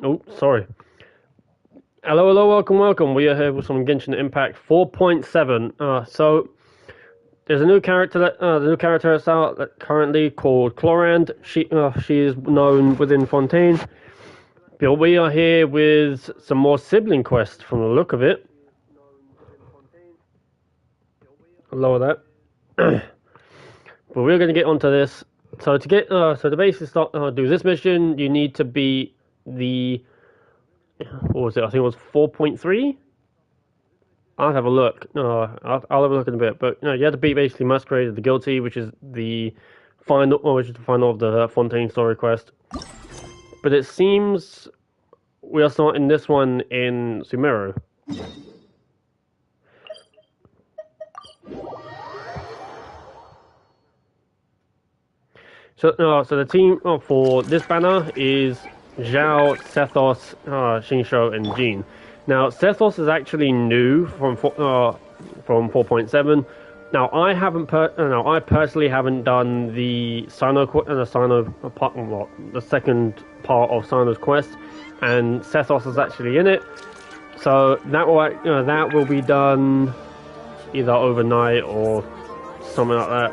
Oh, sorry. Hello, hello, welcome. We are here with some Genshin Impact 4.7. So there's a new character the new character that's out currently called Chlorand. She is known within Fontaine. But we are here with some more sibling quests from the look of it. Lower that. But we're going to get onto this. So to basically start do this mission, you need to beat the what was it? I think it was 4.3. I'll have a look. I'll have a look in a bit. But you have to beat basically Masquerade of the Guilty, which is the final of the Fontaine story quest. But it seems we are starting this one in Sumeru. So the team for this banner is Zhao, Sethos, Shinsho, and Jean. Now, Sethos is actually new from 4.7. Now, I personally haven't done the the second part of Sino's quest, and Sethos is actually in it. So that will be done either overnight or something like that.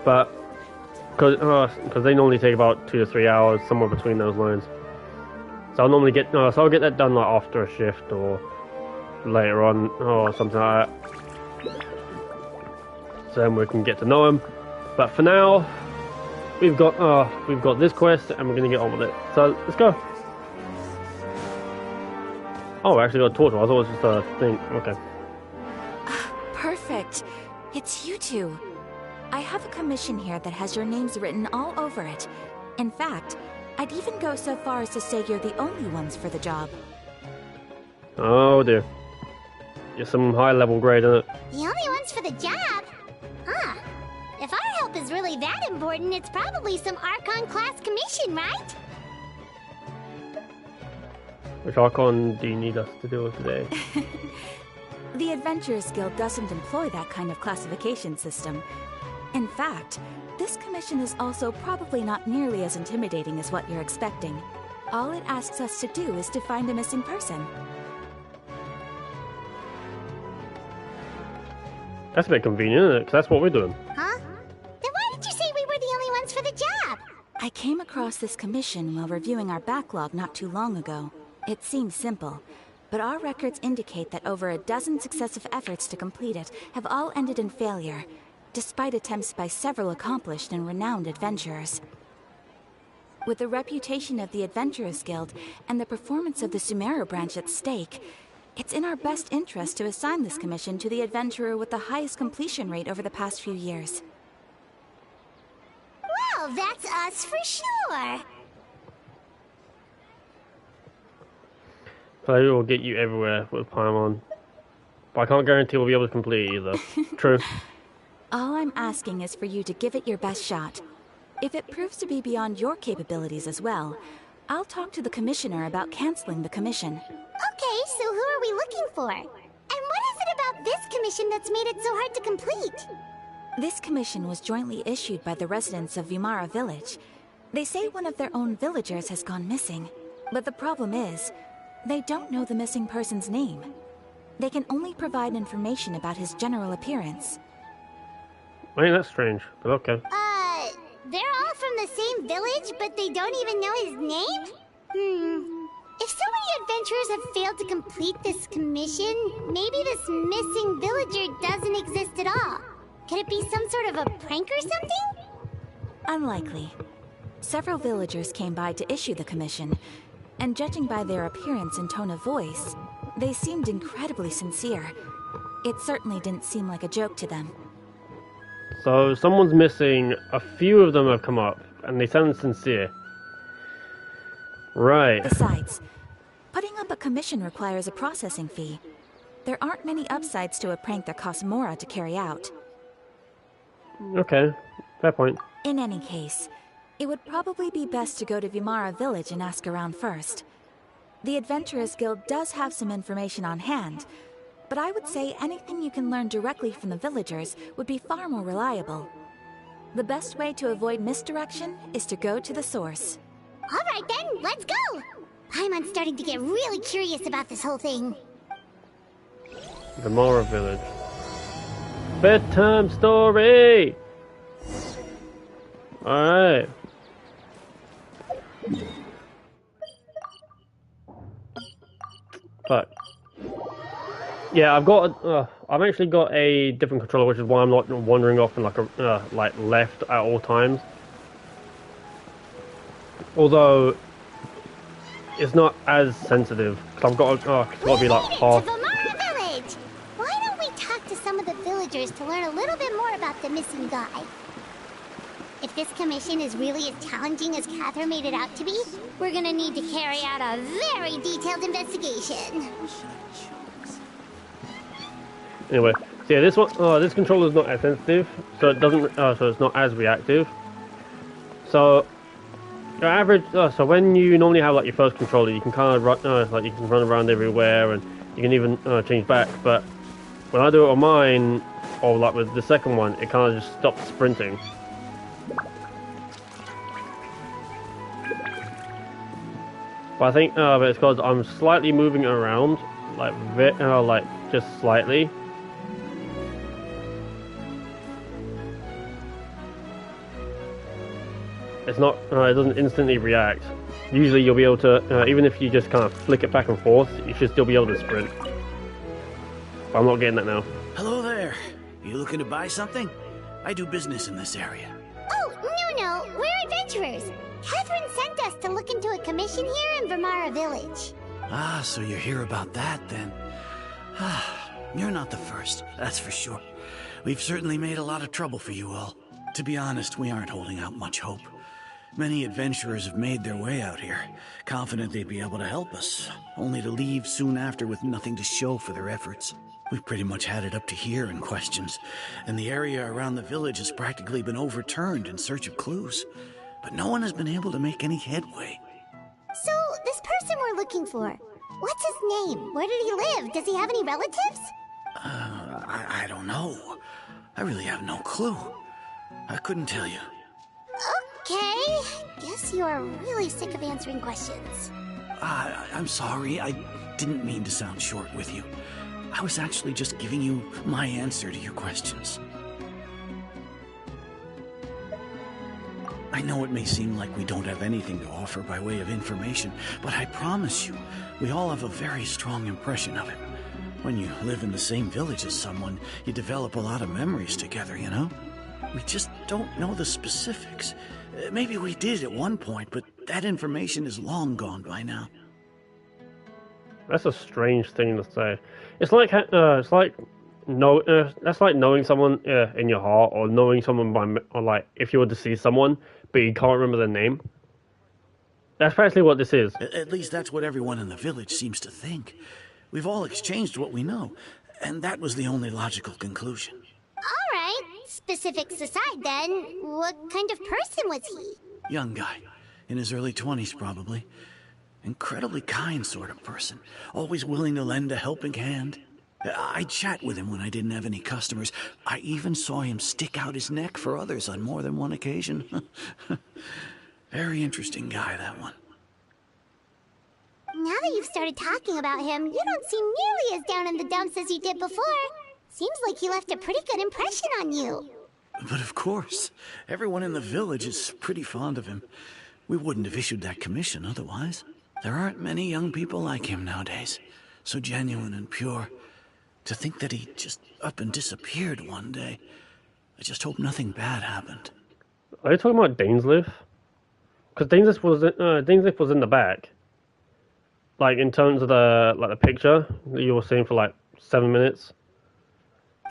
But because they normally take about 2 to 3 hours, somewhere between those lines. So I'll normally get I'll get that done like after a shift or later on or something like that. So then we can get to know him. But for now, we've got this quest and we're gonna get on with it. So let's go. Oh, I actually got a torch. I thought it was just a thing. Okay. Perfect. It's you two. I have a commission here that has your names written all over it. In fact, I'd even go so far as to say you're the only ones for the job. Oh dear. You're some high level grade, isn't it? The only ones for the job? Huh. If our help is really that important, it's probably some Archon class commission, right? Which Archon do you need us to deal with today? The Adventurers Guild doesn't employ that kind of classification system. In fact, this commission is also probably not nearly as intimidating as what you're expecting. All it asks us to do is to find a missing person. That's a bit convenient, isn't it? Because that's what we're doing. Huh? Then why did you say we were the only ones for the job? I came across this commission while reviewing our backlog not too long ago. It seems simple, but our records indicate that over a dozen successive efforts to complete it have all ended in failure, despite attempts by several accomplished and renowned adventurers. With the reputation of the Adventurers Guild and the performance of the Sumeru branch at stake, it's in our best interest to assign this commission to the adventurer with the highest completion rate over the past few years. Well, that's us for sure. So it will get you everywhere with Paimon. But I can't guarantee we'll be able to complete it either. True. All I'm asking is for you to give it your best shot. If it proves to be beyond your capabilities as well, I'll talk to the commissioner about canceling the commission. Okay, so who are we looking for? And what is it about this commission that's made it so hard to complete? This commission was jointly issued by the residents of Vimara Village. They say one of their own villagers has gone missing. But the problem is, they don't know the missing person's name. They can only provide information about his general appearance. I mean, that's strange, but okay. They're all from the same village, but they don't even know his name? If so many adventurers have failed to complete this commission, maybe this missing villager doesn't exist at all. Could it be some sort of a prank or something? Unlikely. Several villagers came by to issue the commission, and judging by their appearance and tone of voice, they seemed incredibly sincere. It certainly didn't seem like a joke to them. So someone's missing. A few of them have come up, and they sound sincere. Right. Besides, putting up a commission requires a processing fee. There aren't many upsides to a prank that costs Mora to carry out. Okay, fair point. In any case, it would probably be best to go to Vimara Village and ask around first. The Adventurers Guild does have some information on hand, but I would say anything you can learn directly from the villagers would be far more reliable. The best way to avoid misdirection is to go to the source. Alright then, let's go! Paimon's starting to get really curious about this whole thing. The Mara village. Bedtime Story! Alright. But yeah, I've actually got a different controller, which is why I'm not wandering off in like a like left at all times. Although it's not as sensitive because I've got it's got to be like half. To Vamara Village. Why don't we talk to some of the villagers to learn a little bit more about the missing guy? If this commission is really as challenging as Catherine made it out to be, we're gonna need to carry out a very detailed investigation. Anyway, so yeah, this controller is not as sensitive, so it doesn't, so it's not as reactive. So your average, so when you normally have like your first controller, you can kind of run, like you can run around everywhere, and you can even change back. But when I do it on mine, or like with the second one, it kind of just stops sprinting. But I think but it's because I'm slightly moving around, like just slightly. It's not, it doesn't instantly react. Usually you'll be able to, even if you just kind of flick it back and forth, you should still be able to sprint. But I'm not getting that now. Hello there. You looking to buy something? I do business in this area. Oh, no, we're adventurers. Catherine sent us to look into a commission here in Vamara Village. Ah, so you're here about that then. You're not the first, that's for sure. We've certainly made a lot of trouble for you all. To be honest, we aren't holding out much hope. Many adventurers have made their way out here, confident they'd be able to help us, only to leave soon after with nothing to show for their efforts. We've pretty much had it up to here in questions, and the area around the village has practically been overturned in search of clues. But no one has been able to make any headway. So, this person we're looking for, what's his name? Where did he live? Does he have any relatives? I don't know. I really have no clue. I couldn't tell you. Okay, guess you're really sick of answering questions. I'm sorry, I didn't mean to sound short with you. I was actually just giving you my answer to your questions. I know it may seem like we don't have anything to offer by way of information, but I promise you, we all have a very strong impression of him. When you live in the same village as someone, you develop a lot of memories together, you know? We just don't know the specifics. Maybe we did at one point, but that information is long gone by now. That's a strange thing to say. It's like that's like knowing someone in your heart, or knowing someone or like if you were to see someone but you can't remember their name. That's practically what this is. At least that's what everyone in the village seems to think. We've all exchanged what we know, and that was the only logical conclusion. All right, specifics aside then, what kind of person was he? Young guy, in his early 20s probably. Incredibly kind sort of person, always willing to lend a helping hand. I'd chat with him when I didn't have any customers. I even saw him stick out his neck for others on more than one occasion. Very interesting guy, that one. Now that you've started talking about him, you don't seem nearly as down in the dumps as you did before. Seems like he left a pretty good impression on you. But of course, everyone in the village is pretty fond of him. We wouldn't have issued that commission otherwise. There aren't many young people like him nowadays. So genuine and pure. To think that he just up and disappeared one day. I just hope nothing bad happened. Are you talking about Dainsleif? Because Dainsleif was in the back. Like in terms of the picture that you were seeing for like 7 minutes.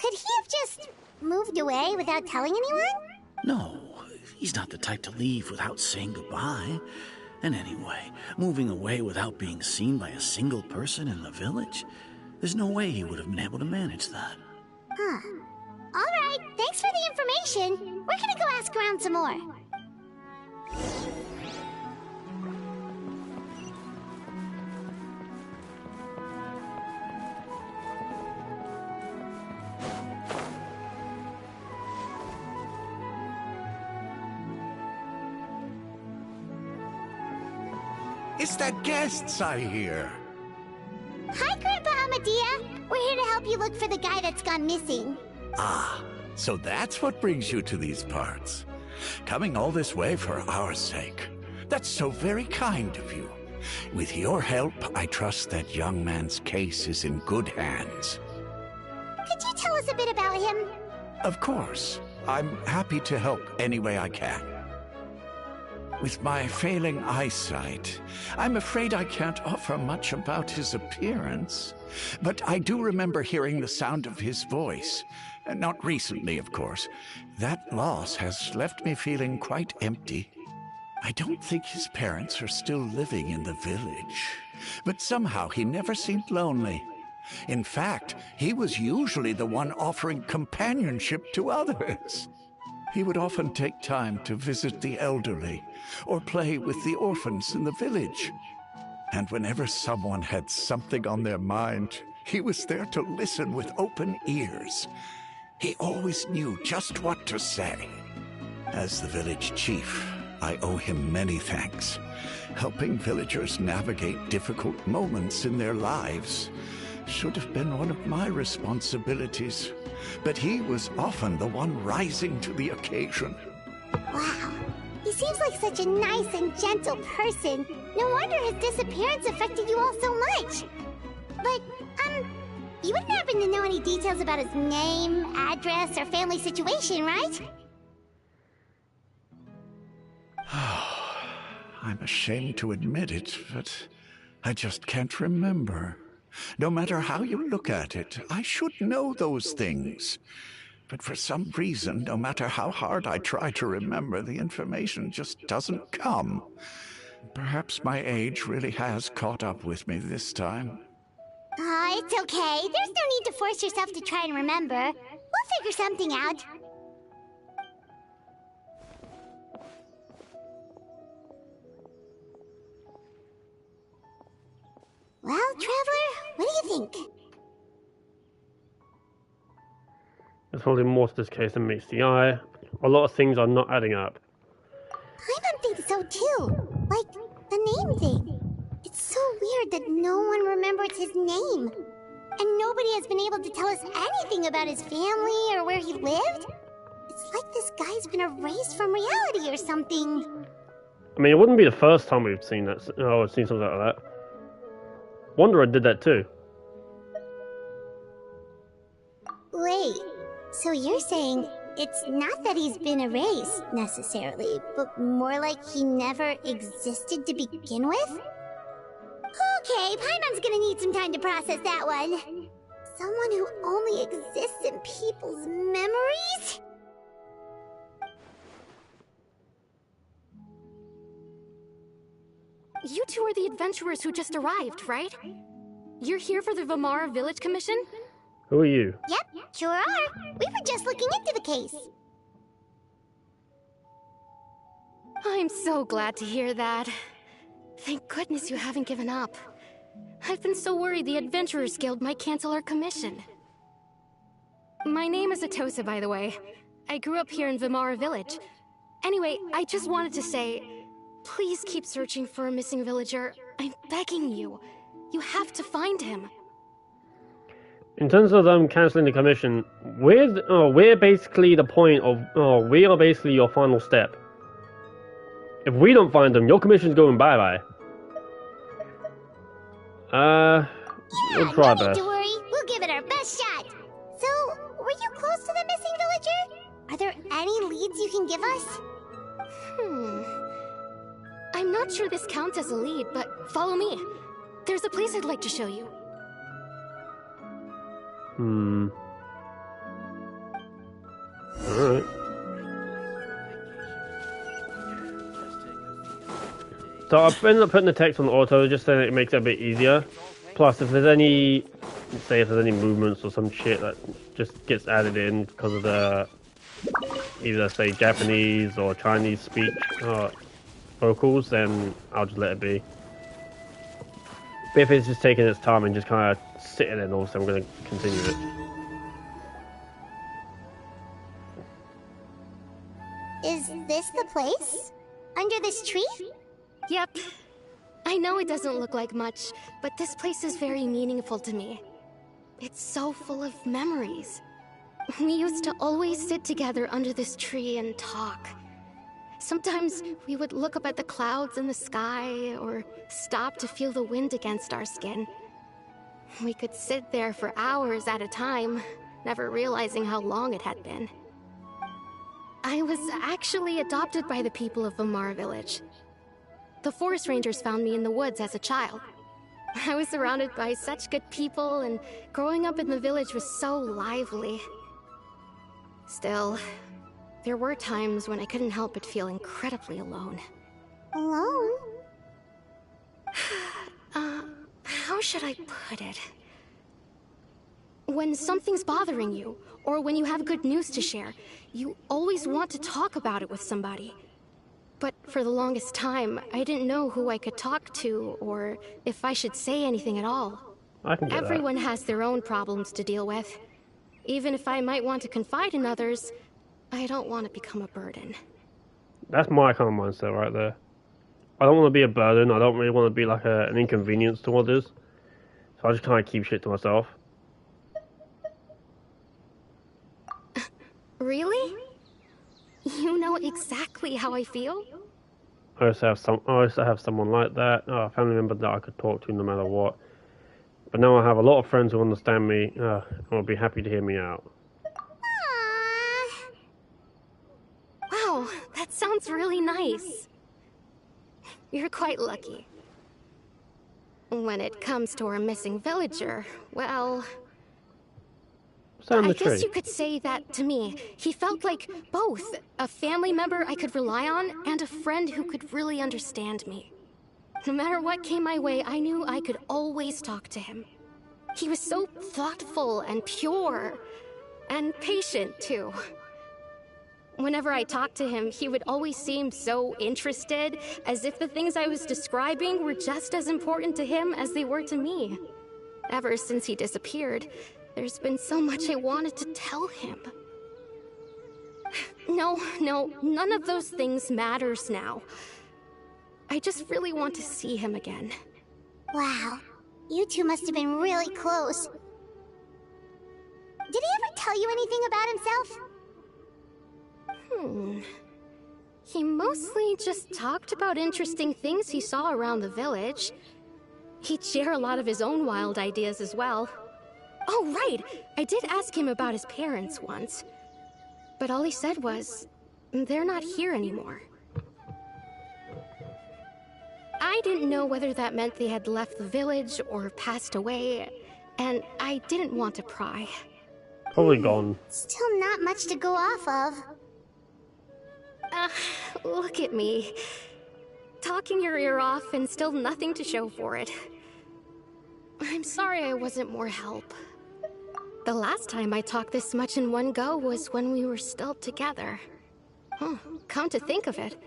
Could he have just moved away without telling anyone? No, he's not the type to leave without saying goodbye. And anyway, moving away without being seen by a single person in the village? There's no way he would have been able to manage that. Huh. Alright, thanks for the information. We're gonna go ask around some more. Is that guests I hear? Hi, Grandpa Amadea. We're here to help you look for the guy that's gone missing. Ah, so that's what brings you to these parts. Coming all this way for our sake. That's so very kind of you. With your help, I trust that young man's case is in good hands. Could you tell us a bit about him? Of course. I'm happy to help any way I can. With my failing eyesight, I'm afraid I can't offer much about his appearance. But I do remember hearing the sound of his voice. Not recently, of course. That loss has left me feeling quite empty. I don't think his parents are still living in the village. But somehow he never seemed lonely. In fact, he was usually the one offering companionship to others. He would often take time to visit the elderly or play with the orphans in the village. And whenever someone had something on their mind, he was there to listen with open ears. He always knew just what to say. As the village chief, I owe him many thanks. Helping villagers navigate difficult moments in their lives should have been one of my responsibilities. But he was often the one rising to the occasion. Wow. He seems like such a nice and gentle person. No wonder his disappearance affected you all so much. But, you wouldn't happen to know any details about his name, address, or family situation, right? I'm ashamed to admit it, but I just can't remember. No matter how you look at it, I should know those things. But for some reason, no matter how hard I try to remember, the information just doesn't come. Perhaps my age really has caught up with me this time. It's okay. There's no need to force yourself to try and remember. We'll figure something out. Well, Traveler, what do you think? There's probably more to this case than meets the eye. A lot of things are not adding up. I don't think so too. Like, the name thing. It's so weird that no one remembers his name. And nobody has been able to tell us anything about his family or where he lived. It's like this guy's been erased from reality or something. I mean, it wouldn't be the first time we've seen that. Oh, seen something like that. Wanderer did that too. Wait, so you're saying it's not that he's been erased, necessarily, but more like he never existed to begin with? Okay, Paimon's gonna need some time to process that one. Someone who only exists in people's memories? You two are the adventurers who just arrived, right? You're here for the Vamara Village Commission? Who are you? Yep, sure are. We were just looking into the case. I'm so glad to hear that. Thank goodness you haven't given up. I've been so worried the Adventurers Guild might cancel our commission. My name is Atosa, by the way. I grew up here in Vamara Village. Anyway, I just wanted to say, please keep searching for a missing villager. I'm begging you. You have to find him. In terms of them cancelling the commission, we're basically the point of. We are basically your final step. If we don't find them, your commission's going bye-bye. We'll try no need best. to worry. We'll give it our best shot. So, were you close to the missing villager? Are there any leads you can give us? I'm not sure this counts as a lead, but follow me. There's a place I'd like to show you. Alright. So I've ended up putting the text on auto just so it makes it a bit easier. Plus, if there's any, say if there's any movements or some shit that just gets added in because of the either say Japanese or Chinese speech vocals, then I'll just let it be. But if it's just taking its time and just kind of sitting in, also I'm going to continue it. Is this the place? Under this tree? Yep. I know it doesn't look like much, but this place is very meaningful to me. It's so full of memories. We used to always sit together under this tree and talk. Sometimes we would look up at the clouds in the sky, or stop to feel the wind against our skin. We could sit there for hours at a time, never realizing how long it had been. I was actually adopted by the people of Vamar village. The forest rangers found me in the woods as a child. I was surrounded by such good people, and growing up in the village was so lively. Still, there were times when I couldn't help but feel incredibly alone. Alone? How should I put it? When something's bothering you, or when you have good news to share, you always want to talk about it with somebody. But for the longest time, I didn't know who I could talk to, or if I should say anything at all. I can get that. Everyone has their own problems to deal with. Even if I might want to confide in others, I don't want to become a burden. That's my kind of mindset right there. I don't want to be a burden. I don't really want to be like an inconvenience to others. So I just kind of keep shit to myself. Really? You know exactly how I feel? I also have someone like that, a family member that I could talk to no matter what. But now I have a lot of friends who understand me and will be happy to hear me out. Aww. Wow, that sounds really nice. You're quite lucky. When it comes to our missing villager, well... I guess you could say that to me. He felt like both a family member I could rely on and a friend who could really understand me. No matter what came my way, I knew I could always talk to him. He was so thoughtful and pure, and patient too. Whenever I talked to him, he would always seem so interested, as if the things I was describing were just as important to him as they were to me. Ever since he disappeared, there's been so much I wanted to tell him. No, none of those things matters now. I just really want to see him again. Wow, you two must have been really close. Did he ever tell you anything about himself? He mostly just talked about interesting things he saw around the village. He'd share a lot of his own wild ideas as well. Oh, right! I did ask him about his parents once. But all he said was, they're not here anymore. I didn't know whether that meant they had left the village or passed away, and I didn't want to pry. Probably gone. Still not much to go off of. Look at me. Talking your ear off and still nothing to show for it. I'm sorry I wasn't more help. The last time I talked this much in one go was when we were still together. Come to think of it,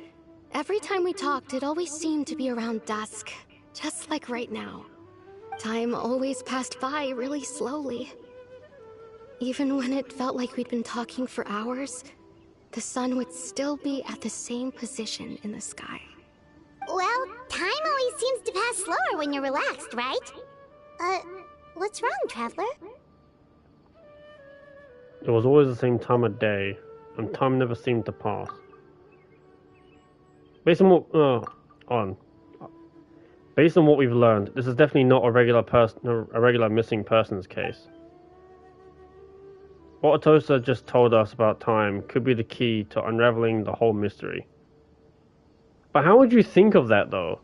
every time we talked, it always seemed to be around dusk, just like right now. Time always passed by really slowly. Even when it felt like we'd been talking for hours, the sun would still be at the same position in the sky. Well, time always seems to pass slower when you're relaxed, right? What's wrong, Traveler? It was always the same time of day, and time never seemed to pass. Based on what we've learned, this is definitely not a regular missing persons case. What Atosa just told us about time could be the key to unraveling the whole mystery. But how would you think of that, though?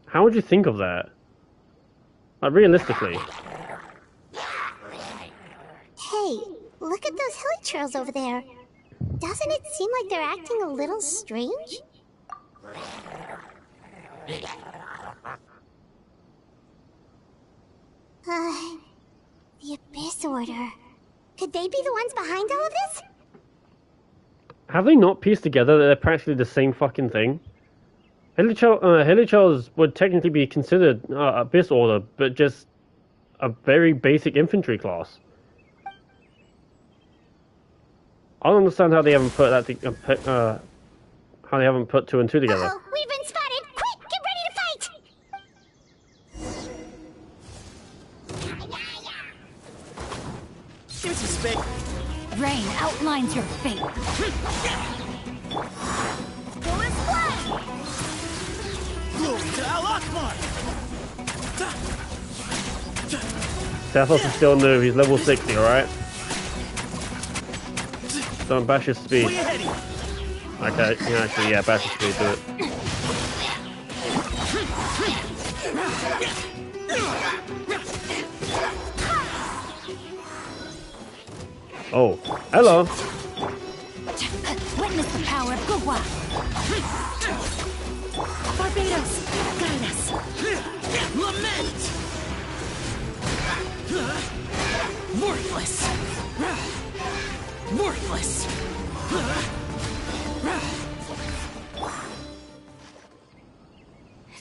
How would you think of that? Like, realistically. Hey, look at those hilichurls over there. Doesn't it seem like they're acting a little strange? The Abyss Order. Could they be the ones behind all of this? Have they not pieced together that they're practically the same fucking thing? Hilichurls would technically be considered Abyss Order, but just a very basic infantry class. I don't understand how they haven't put that How they haven't put 2 and 2 together? Uh-oh, we've been spotted! Quick, get ready to fight! Here's a spade. Rain outlines your fate. Forest Flash! Glory to Al-Akbar! Stathos is still new. He's level 60, alright? Don't bash his speed. Way ahead of you. Okay, yeah, bash his speed, do it. Oh, hello. Witness the power of Gugwa. Barbados, guide us. Lament! Worthless! Worthless!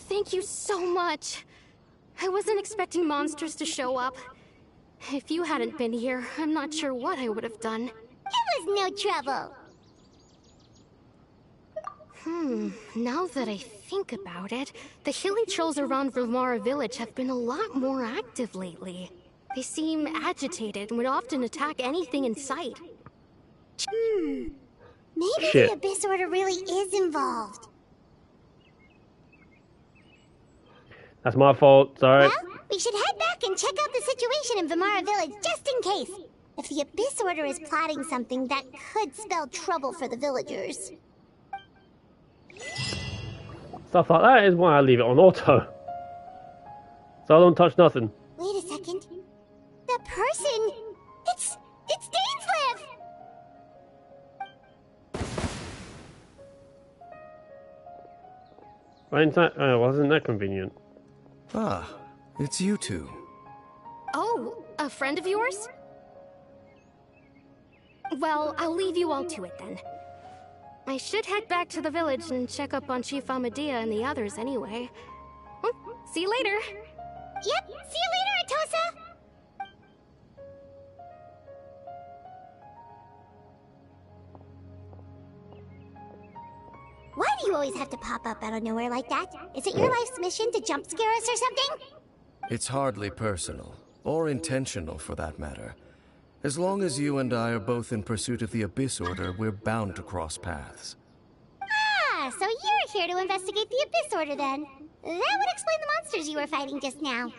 Thank you so much. I wasn't expecting monsters to show up. If you hadn't been here, I'm not sure what I would have done. It was no trouble. Now that I think about it, the hilly trolls around Vilmara village have been a lot more active lately. They seem agitated and would often attack anything in sight. Maybe Shit. the Abyss Order really is involved. That's my fault, sorry. Well, we should head back and check out the situation in Vimara village just in case. If the Abyss Order is plotting something that could spell trouble for the villagers. Stuff like that is why I leave it on auto. So I don't touch nothing. Wait a second. The person... It's Dainslev! Wasn't that convenient? Ah, it's you two. Oh, a friend of yours? Well, I'll leave you all to it then. I should head back to the village and check up on Chief Amadea and the others anyway. See you later. Yep, see you later, Atosa! Why do you always have to pop up out of nowhere like that? Is it your life's mission to jump scare us or something? It's hardly personal, or intentional for that matter. As long as you and I are both in pursuit of the Abyss Order, we're bound to cross paths. Ah, so you're here to investigate the Abyss Order then. That would explain the monsters you were fighting just now.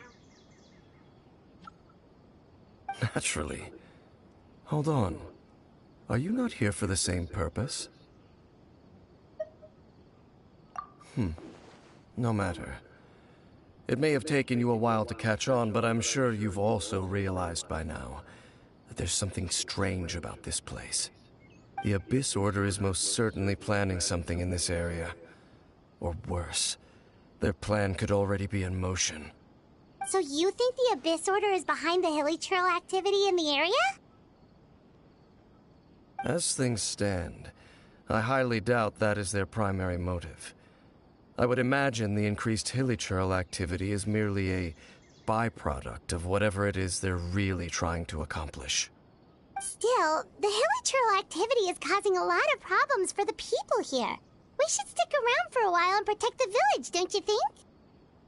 Naturally. Hold on. Are you not here for the same purpose? No matter. It may have taken you a while to catch on, but I'm sure you've also realized by now that there's something strange about this place. The Abyss Order is most certainly planning something in this area. Or worse, their plan could already be in motion. So you think the Abyss Order is behind the hilly trail activity in the area? As things stand, I highly doubt that is their primary motive. I would imagine the increased hilly trail activity is merely a byproduct of whatever it is they're really trying to accomplish. Still, the hilly trail activity is causing a lot of problems for the people here. We should stick around for a while and protect the village, don't you think?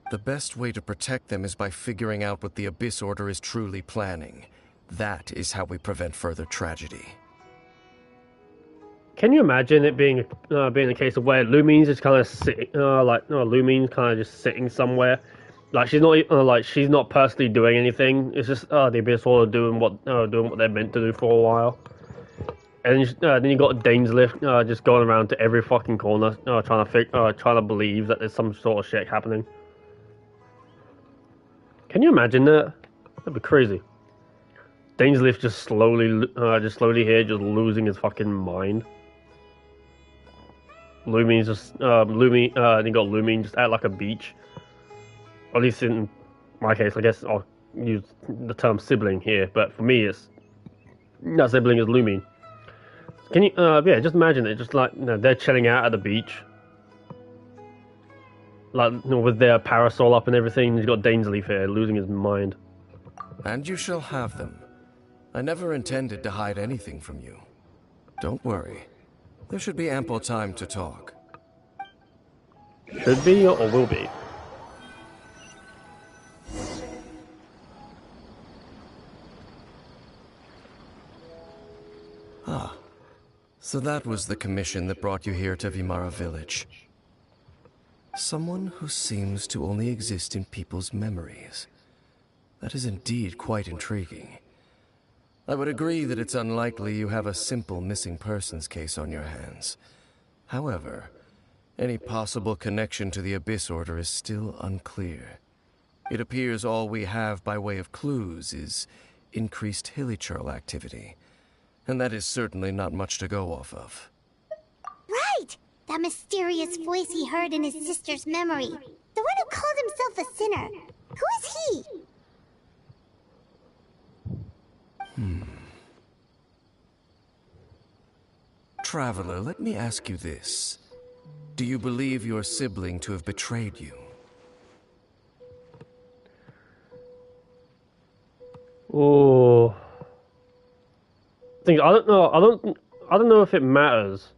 The best way to protect them is by figuring out what the Abyss Order is truly planning. That is how we prevent further tragedy. Can you imagine it being a case of where Lumine's just kind of sitting, Lumine's kind of just sitting somewhere, like she's not personally doing anything. It's just the Abyss Order doing what they're meant to do for a while, and then you got Dainsleif just going around to every fucking corner, trying to believe that there's some sort of shit happening. Can you imagine that? That'd be crazy. Dainsleif just slowly here, just losing his fucking mind. Lumine's just you got Lumine just at like a beach. At least in my case, I guess I'll use the term sibling here, but for me, it's that sibling is Lumine. Can you just imagine it, just like they're chilling out at the beach, like with their parasol up and everything. You've got Dainsleif here losing his mind. And you shall have them. I never intended to hide anything from you. Don't worry. There should be ample time to talk. should be or will be. Ah, so that was the commission that brought you here to Vimara Village. Someone who seems to only exist in people's memories. That is indeed quite intriguing. I would agree that it's unlikely you have a simple missing persons case on your hands. However, any possible connection to the Abyss Order is still unclear. It appears all we have by way of clues is increased hilichurl activity, and that is certainly not much to go off of. Right! That mysterious voice he heard in his sister's memory. The one who called himself a sinner. Who is he? Traveler, let me ask you this. Do you believe your sibling to have betrayed you? Oh, I don't know. I don't know if it matters.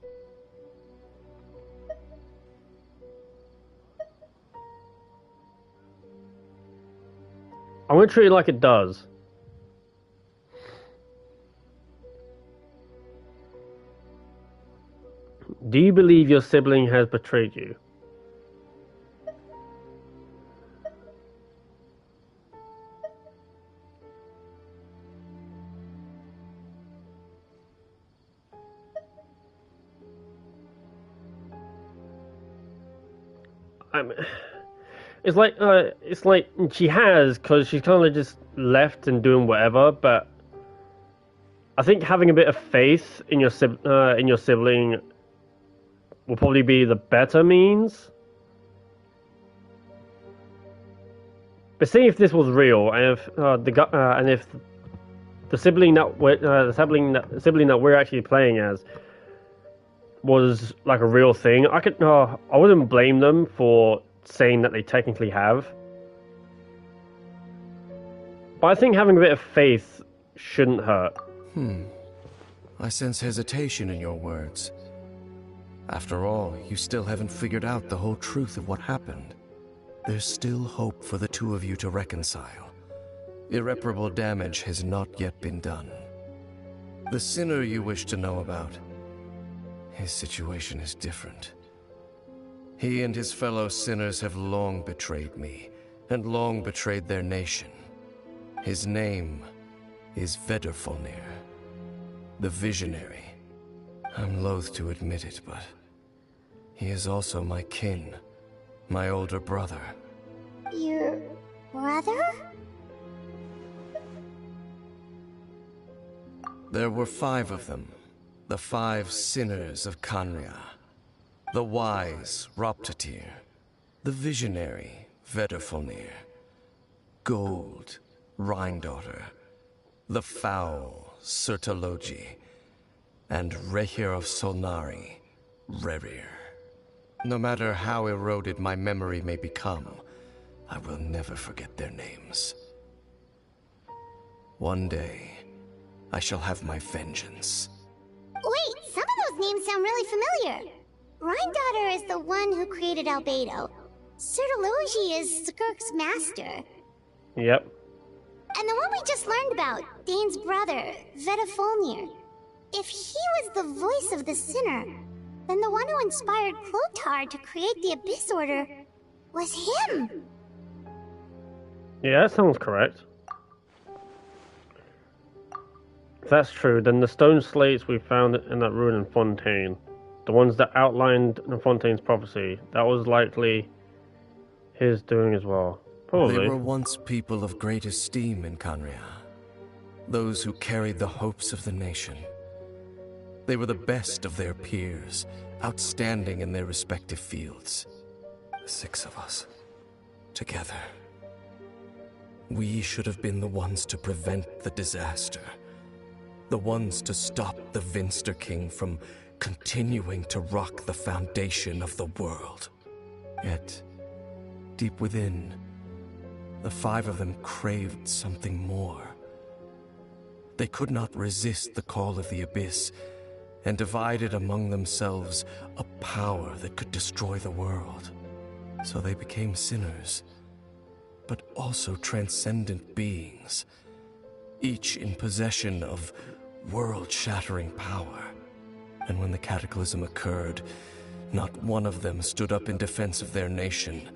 I'm gonna treat it like it does. Do you believe your sibling has betrayed you? It's like she has, because she's kind of just left and doing whatever. But I think having a bit of faith in your sibling will probably be the better means. But see if this was real, and if the sibling that we're actually playing as was like a real thing, I wouldn't blame them for saying that they technically have. But I think having a bit of faith shouldn't hurt. I sense hesitation in your words. After all, you still haven't figured out the whole truth of what happened. There's still hope for the two of you to reconcile. Irreparable damage has not yet been done. The sinner you wish to know about, his situation is different. He and his fellow sinners have long betrayed me, and long betrayed their nation. His name is Vedrfolnir, the Visionary. I'm loath to admit it, but he is also my kin, my older brother. Your brother? There were 5 of them, the 5 sinners of Khanria. The wise, Roptatir. The visionary, Vedrfolnir. Gold, Rhine-daughter. The foul, Sertologi. And Rehir of Solnari, Rerir. No matter how eroded my memory may become, I will never forget their names. One day, I shall have my vengeance. Wait, some of those names sound really familiar. Rhine-daughter is the one who created Albedo. Sertologi is Skirk's master. Yep. And the one we just learned about, Dane's brother, Vedrfolnir. If he was the voice of the sinner, then the one who inspired Clothar to create the Abyss Order was him. Yeah, that sounds correct. If that's true, then the stone slates we found in that ruin in Fontaine, the ones that outlined Fontaine's prophecy, that was likely his doing as well. Probably. They were once people of great esteem in Khanria. Those who carried the hopes of the nation. They were the best of their peers, outstanding in their respective fields. 6 of us, together. We should have been the ones to prevent the disaster. The ones to stop the Vinster King from continuing to rock the foundation of the world. Yet, deep within, the 5 of them craved something more. They could not resist the call of the Abyss, and divided among themselves a power that could destroy the world. So they became sinners, but also transcendent beings, each in possession of world-shattering power. And when the cataclysm occurred, not one of them stood up in defense of their nation.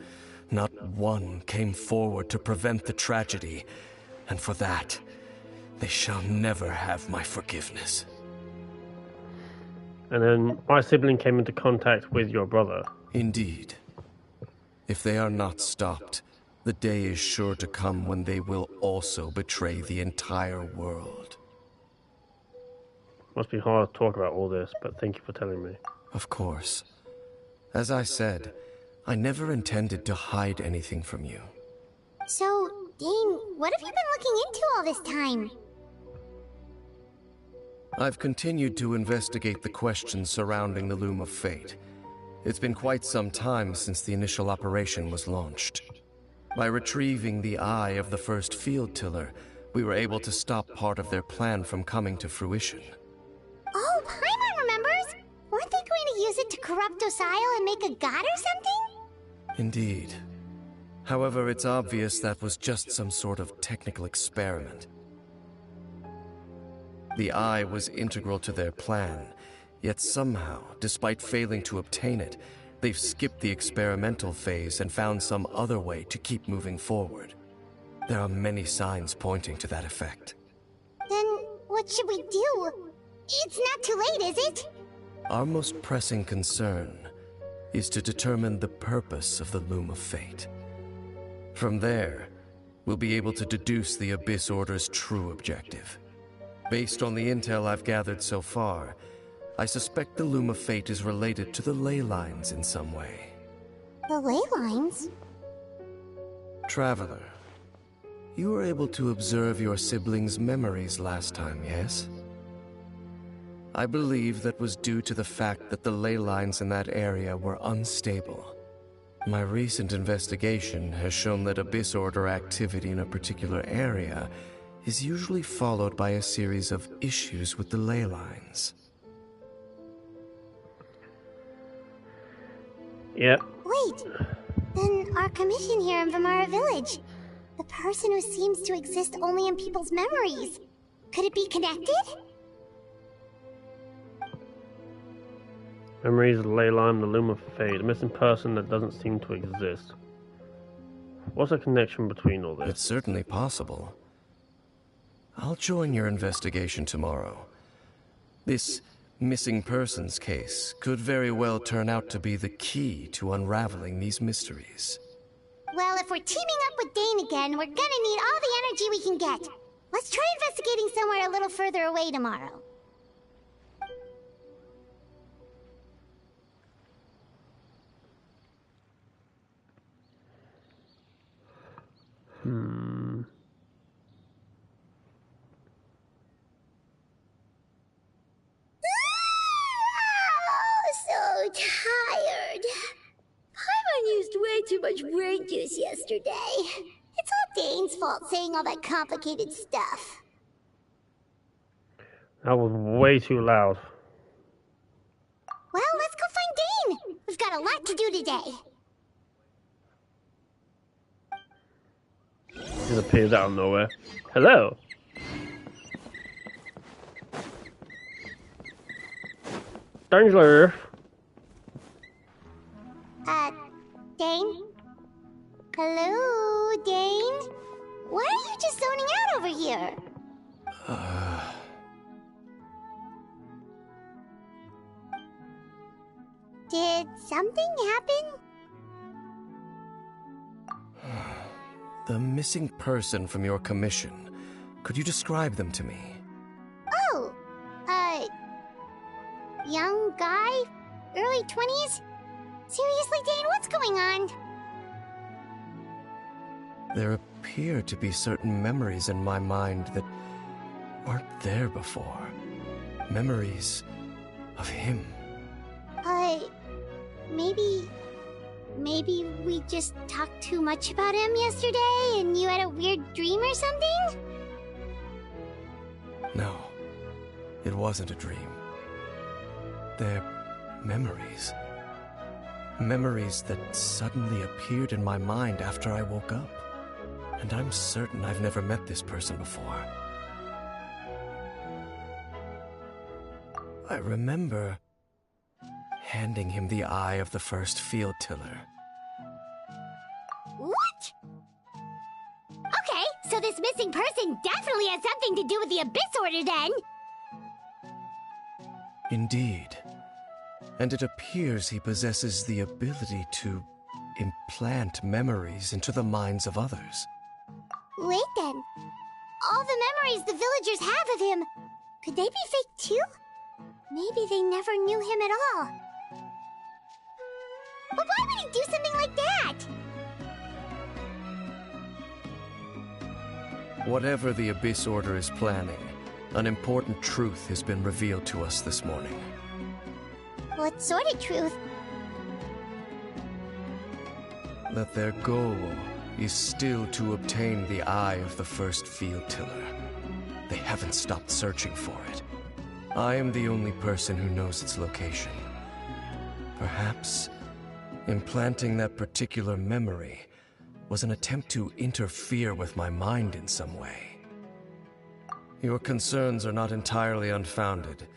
Not one came forward to prevent the tragedy, and for that, they shall never have my forgiveness. And then my sibling came into contact with your brother. Indeed. If they are not stopped, the day is sure to come when they will also betray the entire world. Must be hard to talk about all this, but thank you for telling me. Of course. As I said, I never intended to hide anything from you. So, Dane, what have you been looking into all this time? I've continued to investigate the questions surrounding the Loom of Fate. It's been quite some time since the initial operation was launched. By retrieving the eye of the first field tiller, we were able to stop part of their plan from coming to fruition. Oh, Paimon remembers! Weren't they going to use it to corrupt Osile and make a god or something? Indeed. However, it's obvious that was just some sort of technical experiment. The eye was integral to their plan, yet somehow, despite failing to obtain it, they've skipped the experimental phase and found some other way to keep moving forward. There are many signs pointing to that effect. Then, what should we do? It's not too late, is it? Our most pressing concern is to determine the purpose of the Loom of Fate. From there, we'll be able to deduce the Abyss Order's true objective. Based on the intel I've gathered so far, I suspect the Loom of Fate is related to the ley lines in some way. The ley lines? Traveler, you were able to observe your siblings' memories last time, yes? I believe that was due to the fact that the ley lines in that area were unstable. My recent investigation has shown that Abyss Order activity in a particular area is usually followed by a series of issues with the ley lines. Yep. Wait, then our commission here in Vamara Village, the person who seems to exist only in people's memories, could it be connected? Memories of Leyline, the Loom of Fate, a missing person that doesn't seem to exist. What's the connection between all this? It's certainly possible. I'll join your investigation tomorrow. This missing persons case could very well turn out to be the key to unraveling these mysteries. Well, if we're teaming up with Dane again, we're gonna need all the energy we can get. Let's try investigating somewhere a little further away tomorrow. So tired. Paimon used way too much brain juice yesterday. It's all Dane's fault saying all that complicated stuff. That was way too loud. Well, let's go find Dane. We've got a lot to do today. It appears out of nowhere. Hello. Danger. Dane? Hello, Dane? Why are you just zoning out over here? Did something happen? The missing person from your commission. Could you describe them to me? Oh, young guy? Early 20s? Seriously, Dane, what's going on? There appear to be certain memories in my mind that weren't there before. Memories of him. Maybe we just talked too much about him yesterday and you had a weird dream or something? No, it wasn't a dream. They're memories. Memories that suddenly appeared in my mind after I woke up. And I'm certain I've never met this person before. I remember handing him the eye of the first field tiller. What? Okay, so this missing person definitely has something to do with the Abyss Order then. Indeed. And it appears he possesses the ability to implant memories into the minds of others. Wait then. All the memories the villagers have of him, could they be fake too? Maybe they never knew him at all. But why would he do something like that? Whatever the Abyss Order is planning, an important truth has been revealed to us this morning. What sort of truth? That their goal is still to obtain the eye of the first field tiller. They haven't stopped searching for it. I am the only person who knows its location. Perhaps implanting that particular memory was an attempt to interfere with my mind in some way. Your concerns are not entirely unfounded.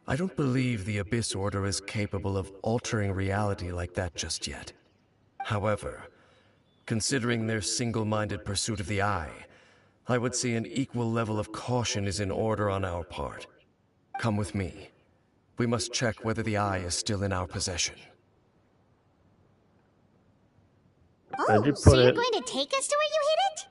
I don't believe the Abyss Order is capable of altering reality like that just yet. However, considering their single-minded pursuit of the eye, I would say an equal level of caution is in order on our part. Come with me. We must check whether the eye is still in our possession. Oh, so you're going to take us to where you hid it?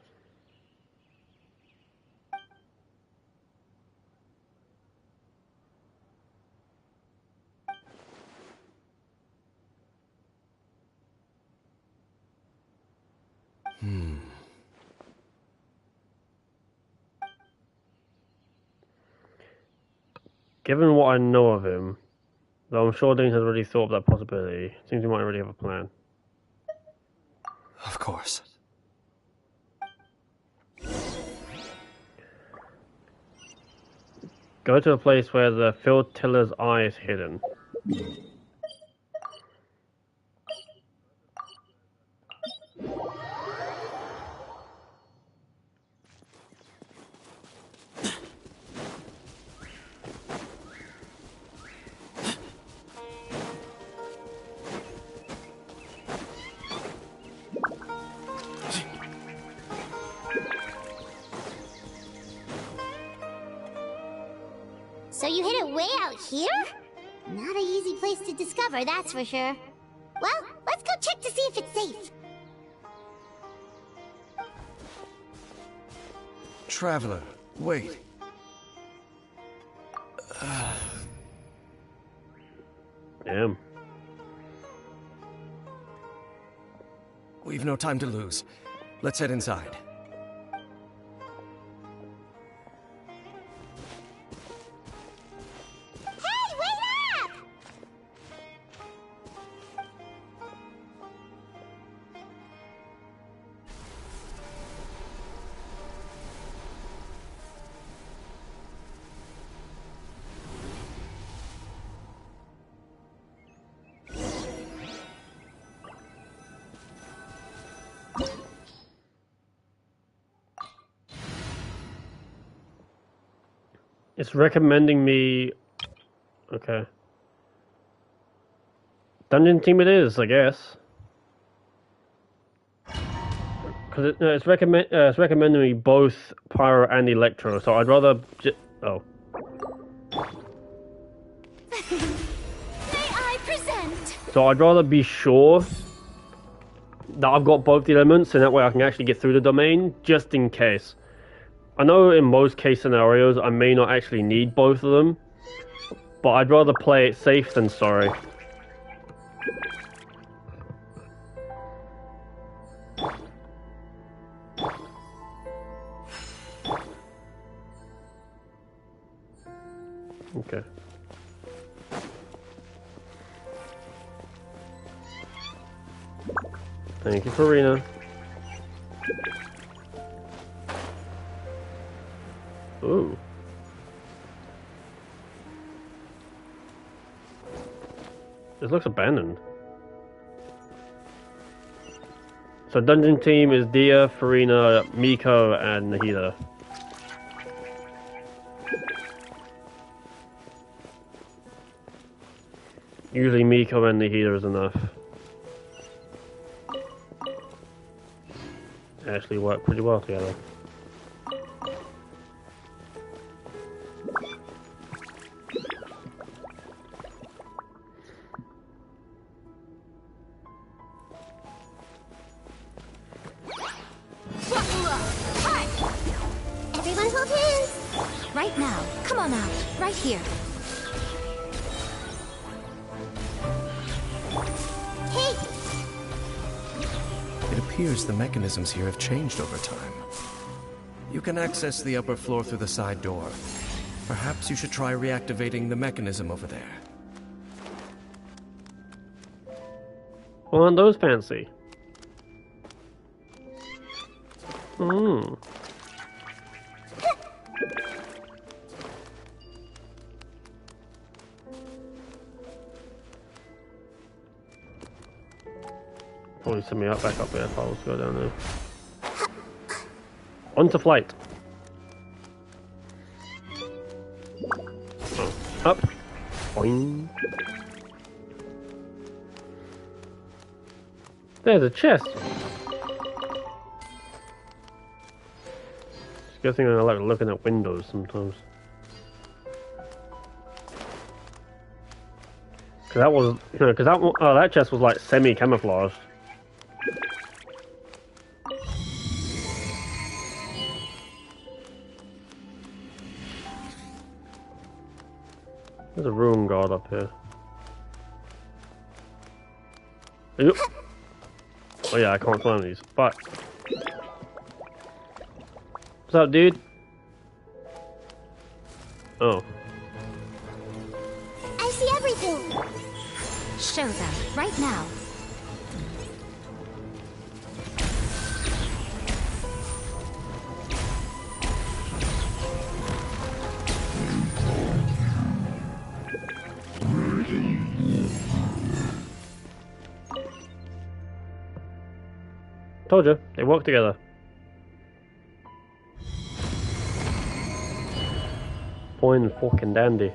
Given what I know of him, though I'm sure Dean has already thought of that possibility, it seems he might already have a plan. Of course. Go to a place where the field tiller's eye is hidden. So you hid it way out here? Not an easy place to discover, that's for sure. Well, let's go check to see if it's safe. Traveler, wait. Damn. We've no time to lose. Let's head inside. Hey, wait up! It's recommending me... Okay. Dungeon team it is, I guess. Because it's recommending me both Pyro and Electro, so I'd rather... Oh. May I present? So I'd rather be sure that I've got both the elements, and that way I can actually get through the domain, just in case. I know in most case scenarios I may not actually need both of them, but I'd rather play it safe than sorry. Okay. Thank you, Farina. Ooh. This looks abandoned. So dungeon team is Dia, Farina, Miko, and Nahida. Usually Miko and Nahida is enough. They actually work pretty well together. Everyone hold hands! Right now. Come on out. Right here. Hey! It appears the mechanisms here have changed over time. You can access the upper floor through the side door. Perhaps you should try reactivating the mechanism over there. Well, aren't those fancy? Hmm. Probably send me back up there if I was to go down there. On to flight. Oh, up. Boing. There's a chest. It's a good thing I like looking at windows sometimes. Cause that was, cause that chest was like semi-camouflaged. There's a room guard up here. Yep. Oh yeah, I can't climb these. Fuck. What's up, dude? Oh. I see everything! Show them. Right now. Told you, they work together. Fine fucking dandy.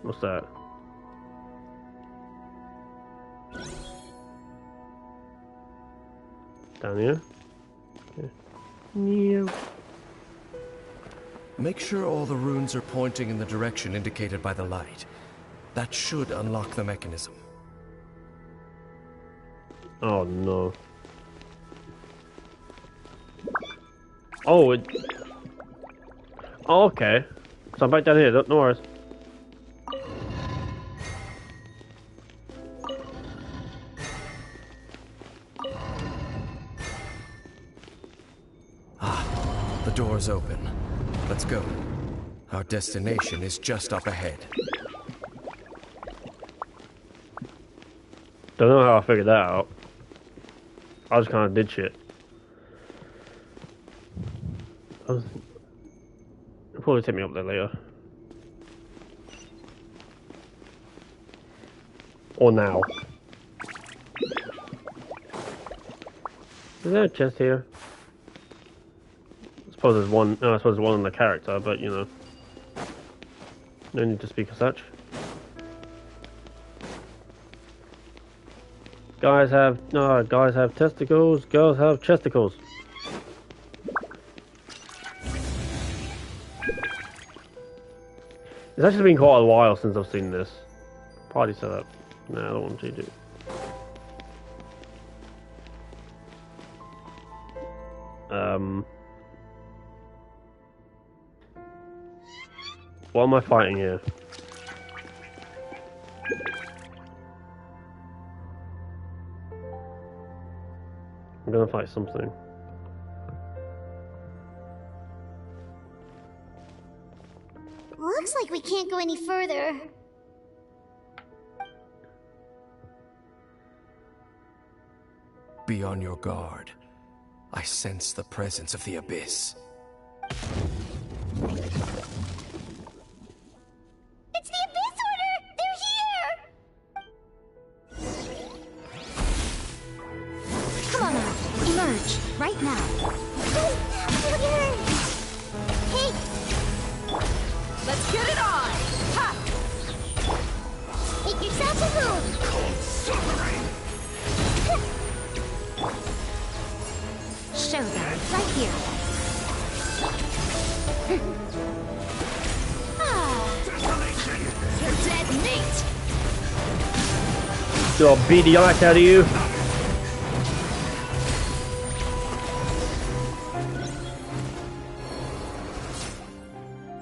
What's that? Down here? Okay. No. Make sure all the runes are pointing in the direction indicated by the light. That should unlock the mechanism. Oh no. Oh, it... Oh, okay. So I'm back down here, no worries. Ah, the door's open. Let's go. Our destination is just up ahead. Don't know how I figured that out. I just kind of did shit. It'll probably take me up there later. Or now. Is there a chest here? I suppose there's one. No, I suppose there's one on the character, but you know. No need to speak as such. Guys have testicles, girls have chesticles. It's actually been quite a while since I've seen this. Party setup. No, I don't want to do. What am I fighting here? I'm gonna fight something. Looks like we can't go any further. Be on your guard. I sense the presence of the abyss. It's the Abyss Order! They're here! Let's get it on! Ha! Make yourself a move! Cold suffering! Show them, right here. Desolation! You're dead meat! So I'll beat the art out of you.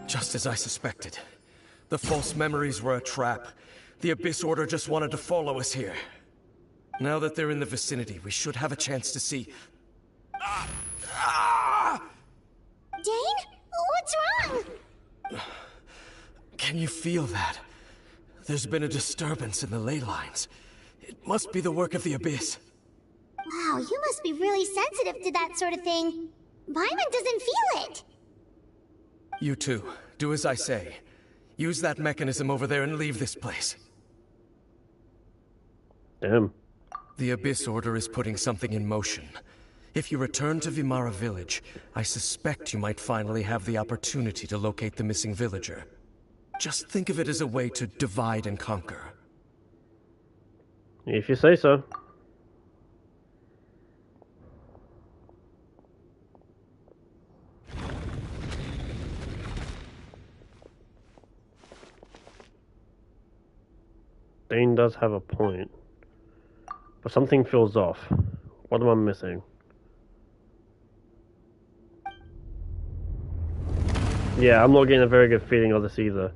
Just as I suspected. The false memories were a trap. The Abyss Order just wanted to follow us here. Now that they're in the vicinity, we should have a chance to see... Dane? What's wrong? Can you feel that? There's been a disturbance in the ley lines. It must be the work of the Abyss. Wow, you must be really sensitive to that sort of thing. Paimon doesn't feel it. You too. Do as I say. Use that mechanism over there and leave this place. Damn. The Abyss Order is putting something in motion. If you return to Vimara Village, I suspect you might finally have the opportunity to locate the missing villager. Just think of it as a way to divide and conquer. If you say so. Dane does have a point. But something feels off. What am I missing? Yeah, I'm not getting a very good feeling of this either.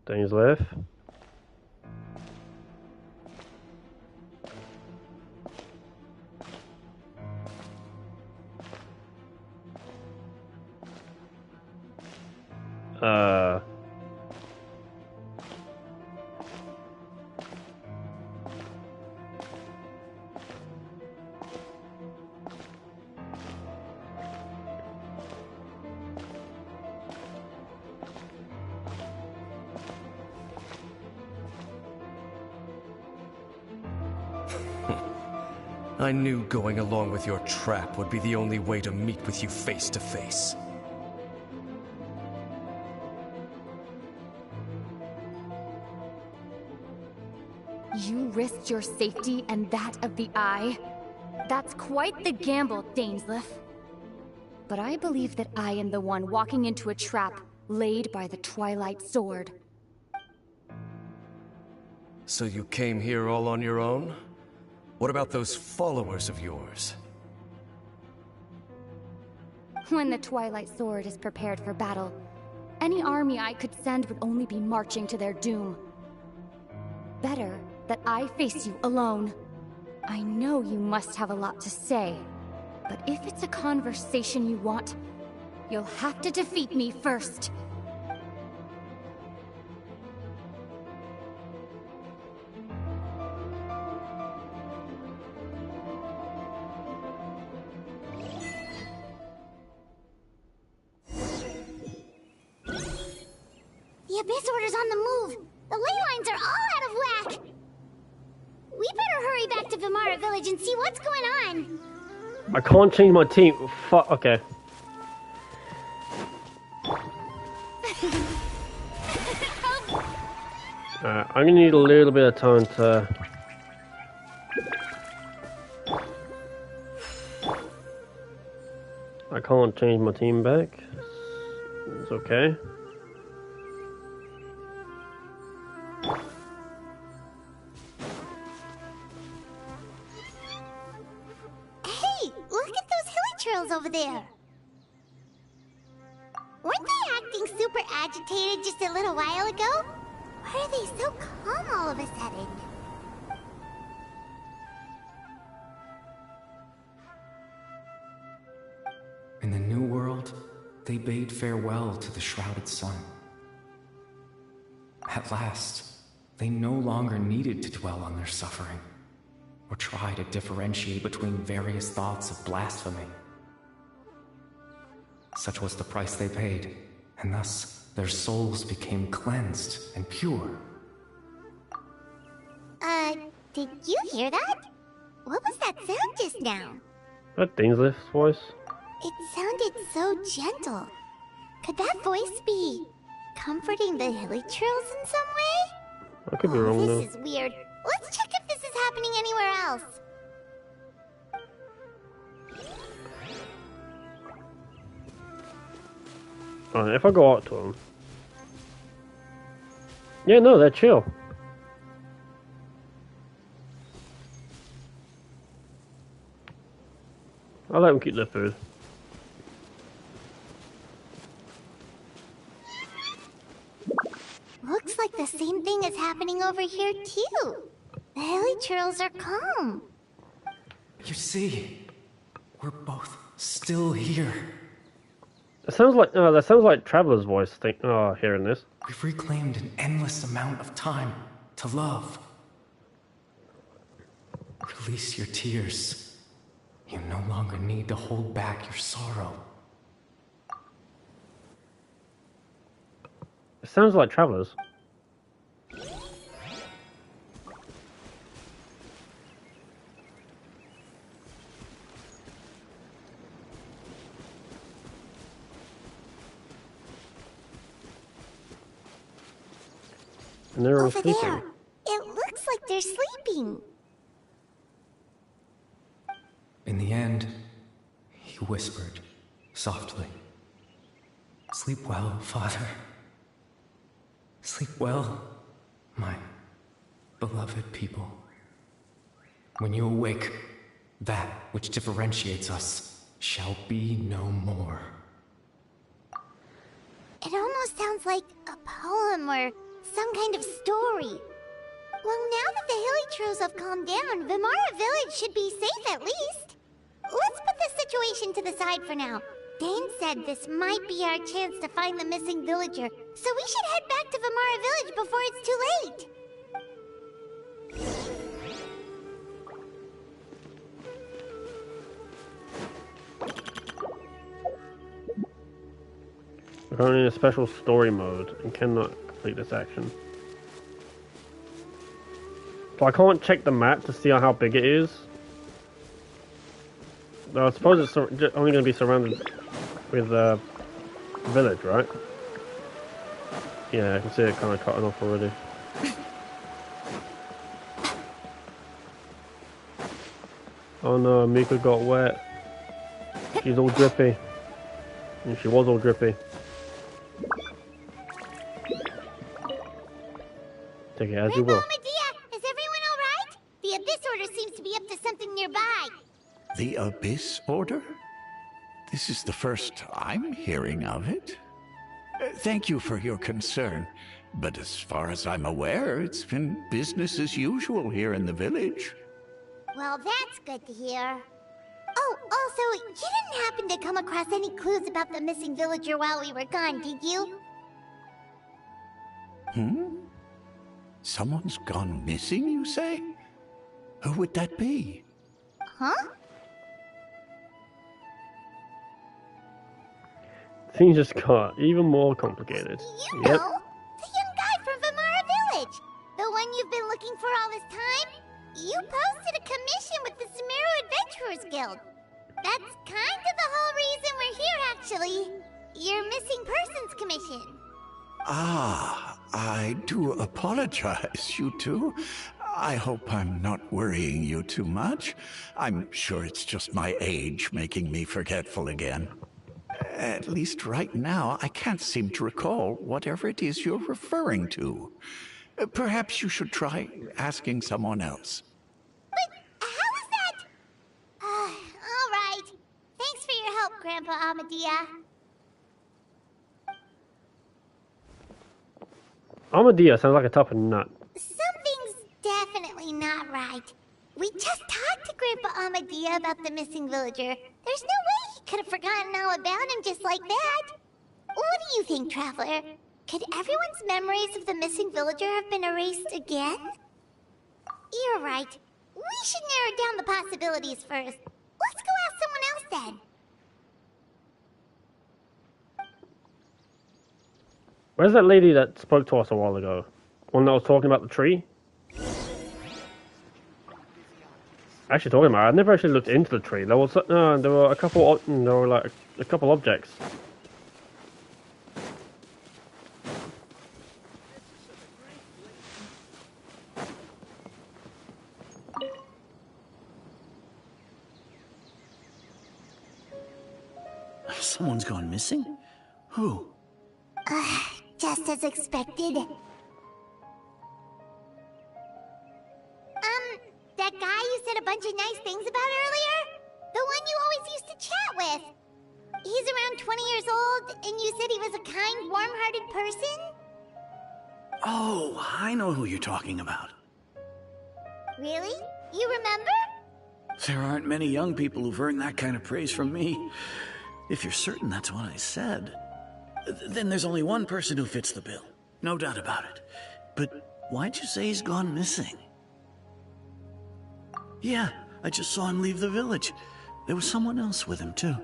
Dane's left. I knew going along with your trap would be the only way to meet with you face to face. You risked your safety and that of the Eye? That's quite the gamble, Dainsleif. But I believe that I am the one walking into a trap laid by the Twilight Sword. So you came here all on your own? What about those followers of yours? When the Twilight Sword is prepared for battle, any army I could send would only be marching to their doom. Better that I face you alone. I know you must have a lot to say, but if it's a conversation you want, you'll have to defeat me first. The Abyss Order's on the move. The ley lines are all out of whack. We better hurry back to Vimara Village and see what's going on. I can't change my team. Fuck. Okay. I'm gonna need a little bit of time to. I can't change my team back. It's okay. Hey, look at those hilly trails over there. Weren't they acting super agitated just a little while ago? Why are they so calm all of a sudden? In the New World, they bade farewell to the shrouded sun. At last, they no longer needed to dwell on their suffering, or try to differentiate between various thoughts of blasphemy. Such was the price they paid, and thus their souls became cleansed and pure. Did you hear that? What was that sound just now? That Dainsleif's voice. It sounded so gentle. Could that voice be comforting the hilichurls in some way? I could be wrong though. This is weird. Let's check if this is happening anywhere else. Alright, if I go out to them. Yeah, no, they're chill. I'll let them keep their food. Looks like the same thing is happening over here too. The hilichurls are calm. You see, we're both still here. That sounds like Traveler's voice. Hearing this. We've reclaimed an endless amount of time to love. Release your tears. You no longer need to hold back your sorrow. It sounds like Travelers. And they're all Over sleeping. there. It looks like they're sleeping. In the end, he whispered softly, "Sleep well, Father. Sleep well, my beloved people. When you awake, that which differentiates us shall be no more." It almost sounds like a poem or some kind of story. Well, now that the hilichurls have calmed down, Vimara village should be safe at least. Let's put this situation to the side for now. Dane said this might be our chance to find the missing villager, so we should head back to Vimara village before it's too late. We're currently in a special story mode and cannot complete this action. So I can't check the map to see how big it is. I suppose it's only going to be surrounded with a village, right? Yeah, I can see it kind of cutting off already. Oh no, Mika got wet. She's all drippy. And she was all drippy. Take it as you will. Medea, is everyone alright? The Abyss Order seems to be up to something nearby. The Abyss Order? This is the first I'm hearing of it. Thank you for your concern, but as far as I'm aware, it's been business as usual here in the village. Well, that's good to hear. Oh, also, you didn't happen to come across any clues about the missing villager while we were gone, did you? Someone's gone missing, you say? Who would that be? Huh? Things just got even more complicated. You know, the young guy from Vimara village. The one you've been looking for all this time. You posted a commission with the Sumeru Adventurers Guild. That's kind of the whole reason we're here, actually. Your missing persons commission. Ah, I do apologize, you two. I hope I'm not worrying you too much. I'm sure it's just my age making me forgetful again. At least right now, I can't seem to recall whatever it is you're referring to. Perhaps you should try asking someone else. But how is that? All right. Thanks for your help, Grandpa Amadea. Amadea sounds like a tough nut. Something's definitely not right. We just talked to Grandpa Amadea about the missing villager. There's no way he could have forgotten all about him just like that. What do you think, Traveler? Could everyone's memories of the missing villager have been erased again? You're right. We should narrow down the possibilities first. Let's go ask someone else then. Where's that lady that spoke to us a while ago? One that was talking about the tree? Actually, talking about it, I never actually looked into the tree. There were a couple. There were like a couple objects. Someone's gone missing? Who? Just as expected. That guy you said a bunch of nice things about earlier? The one you always used to chat with. He's around 20 years old, and you said he was a kind, warm-hearted person? Oh, I know who you're talking about. Really? You remember? There aren't many young people who've earned that kind of praise from me. If you're certain that's what I said, then there's only one person who fits the bill. No doubt about it. But why'd you say he's gone missing? Yeah, I just saw him leave the village. There was someone else with him, too.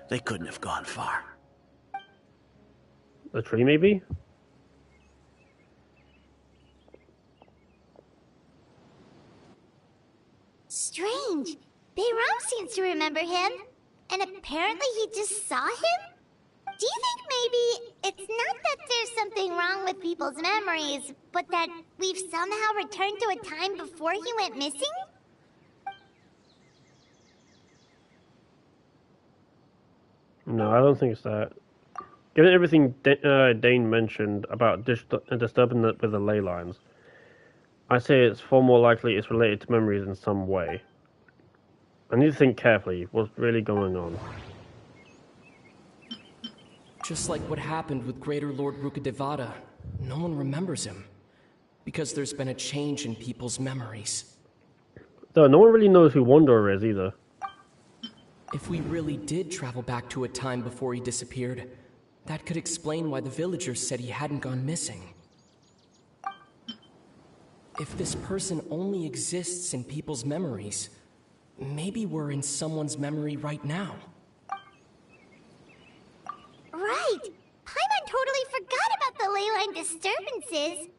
They couldn't have gone far. The tree, maybe? Strange. Bayram seems to remember him. And apparently he just saw him? Do you think maybe it's not that there's something wrong with people's memories, but that we've somehow returned to a time before he went missing? No, I don't think it's that. Given everything Dane mentioned about disturbing it with the ley lines, I say it's far more likely it's related to memories in some way. I need to think carefully what's really going on. Just like what happened with Greater Lord Rukadevada, no one remembers him. Because there's been a change in people's memories. Though no one really knows who Wanderer is either. If we really did travel back to a time before he disappeared, that could explain why the villagers said he hadn't gone missing. If this person only exists in people's memories, maybe we're in someone's memory right now. Right! Paimon totally forgot about the leyline disturbances.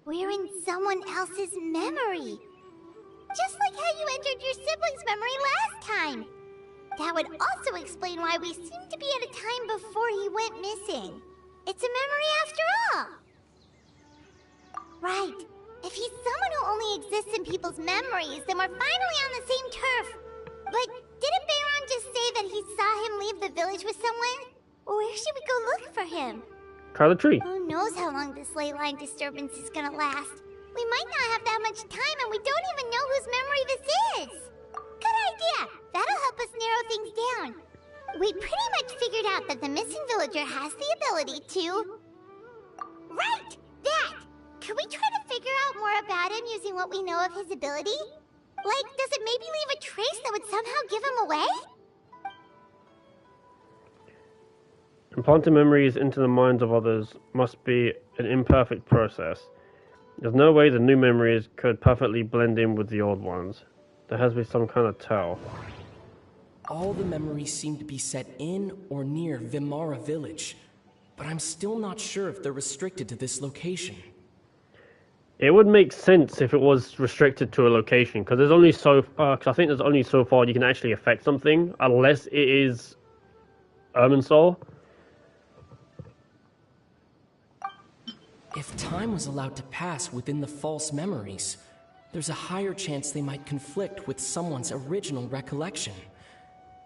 We're in someone else's memory. Just like how you entered your sibling's memory last time. That would also explain why we seem to be at a time before he went missing. It's a memory after all. Right. If he's someone who only exists in people's memories, then we're finally on the same turf. But didn't Bayron just say that he saw him leave the village with someone? Where should we go look for him? Try the tree. Who knows how long this ley line disturbance is gonna last? We might not have that much time, and we don't even know whose memory this is. Good idea! That'll help us narrow things down. We pretty much figured out that the missing villager has the ability to... Right! That! Could we try to figure out more about him using what we know of his ability? Like, does it maybe leave a trace that would somehow give him away? Implanting memories into the minds of others must be an imperfect process. There's no way the new memories could perfectly blend in with the old ones. There has to be some kind of tell. All the memories seem to be set in or near Vimara village, but I'm still not sure if they're restricted to this location. It would make sense if it was restricted to a location, because there's only cause I think there's only so far you can actually affect something, unless it is Irminsul. If time was allowed to pass within the false memories, there's a higher chance they might conflict with someone's original recollection.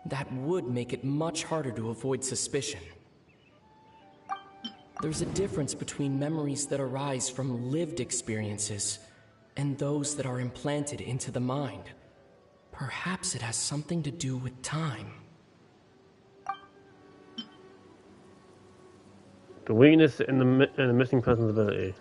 That would make it much harder to avoid suspicion. There's a difference between memories that arise from lived experiences and those that are implanted into the mind. Perhaps it has something to do with time. The weakness in the missing person's ability.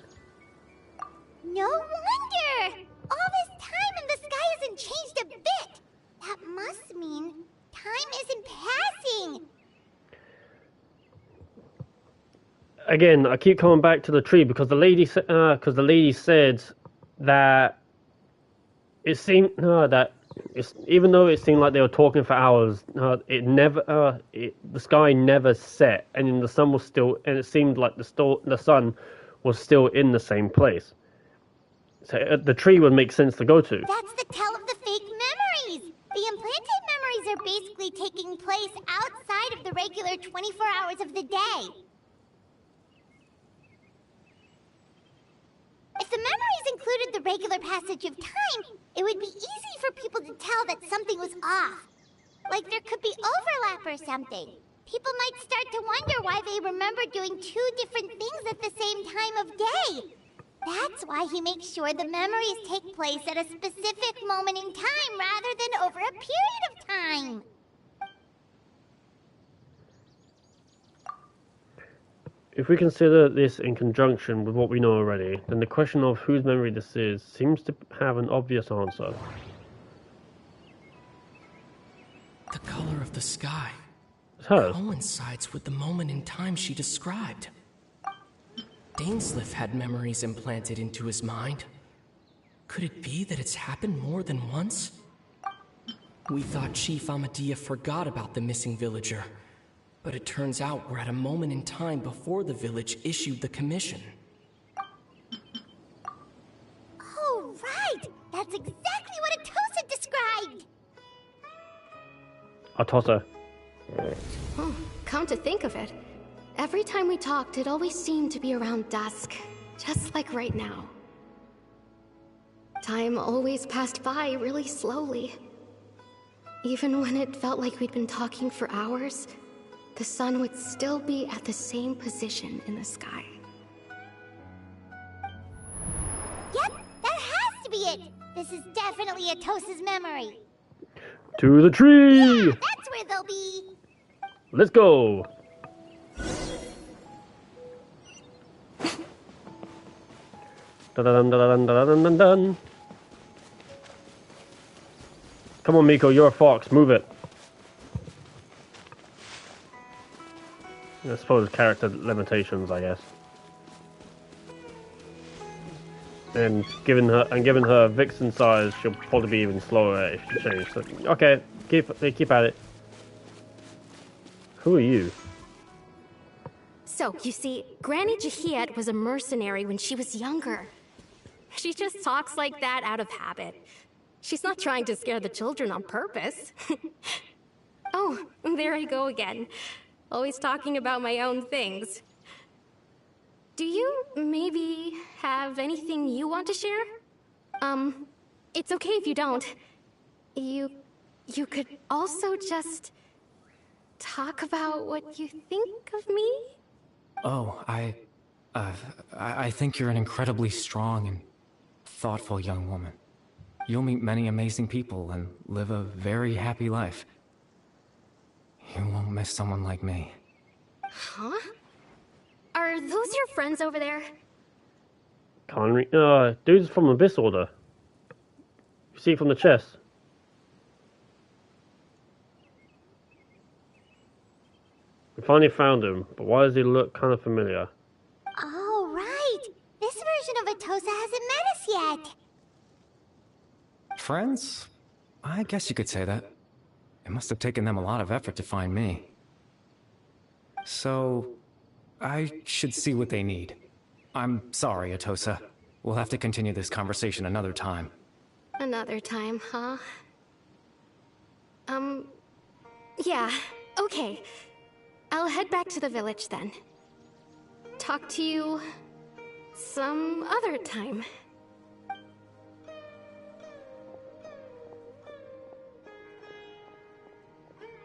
No wonder! All this time and the sky hasn't changed a bit! That must mean time isn't passing! Again, I keep coming back to the tree because the lady said that it seemed even though it seemed like they were talking for hours, the sky never set, and the sun was still, and it seemed like the sun was still in the same place. So the tree would make sense to go to. That's the tell of the fake memories! The implanted memories are basically taking place outside of the regular 24 hours of the day. If the memories included the regular passage of time, it would be easy for people to tell that something was off. Like there could be overlap or something. People might start to wonder why they remember doing two different things at the same time of day. That's why he makes sure the memories take place at a specific moment in time rather than over a period of time. If we consider this in conjunction with what we know already, then the question of whose memory this is seems to have an obvious answer. The color of the sky coincides with the moment in time she described. Dainsleif had memories implanted into his mind. Could it be that it's happened more than once? We thought Chief Amadea forgot about the missing villager, but it turns out we're at a moment in time before the village issued the commission. Oh, right! That's exactly what Atosa described! Atosa. Oh, come to think of it, every time we talked, it always seemed to be around dusk, just like right now. Time always passed by really slowly. Even when it felt like we'd been talking for hours, the sun would still be at the same position in the sky. Yep, that has to be it! This is definitely Atosa's memory. To the tree! Yeah, that's where they'll be! Let's go! Dun dun dun dun dun dun dun. Come on, Miko, you're a fox. Move it. I suppose character limitations, I guess. And given her vixen size, she'll probably be even slower if she changes. So, okay, keep at it. Who are you? So, you see, Granny Jahiet was a mercenary when she was younger. She just talks like that out of habit. She's not trying to scare the children on purpose. Oh, there I go again. Always talking about my own things. Do you maybe have anything you want to share? It's okay if you don't. You could also just talk about what you think of me? Oh, I think you're an incredibly strong and thoughtful young woman. You'll meet many amazing people and live a very happy life. You won't miss someone like me. Huh? Are those your friends over there? Can't dude's from Abyss Order. You see from the chest. We finally found him, but why does he look kind of familiar? Oh, right! This version of Atosa hasn't met us yet! Friends? I guess you could say that. It must have taken them a lot of effort to find me. So, I should see what they need. I'm sorry, Atosa. We'll have to continue this conversation another time. Another time, huh? Yeah, okay. I'll head back to the village then. Talk to you some other time.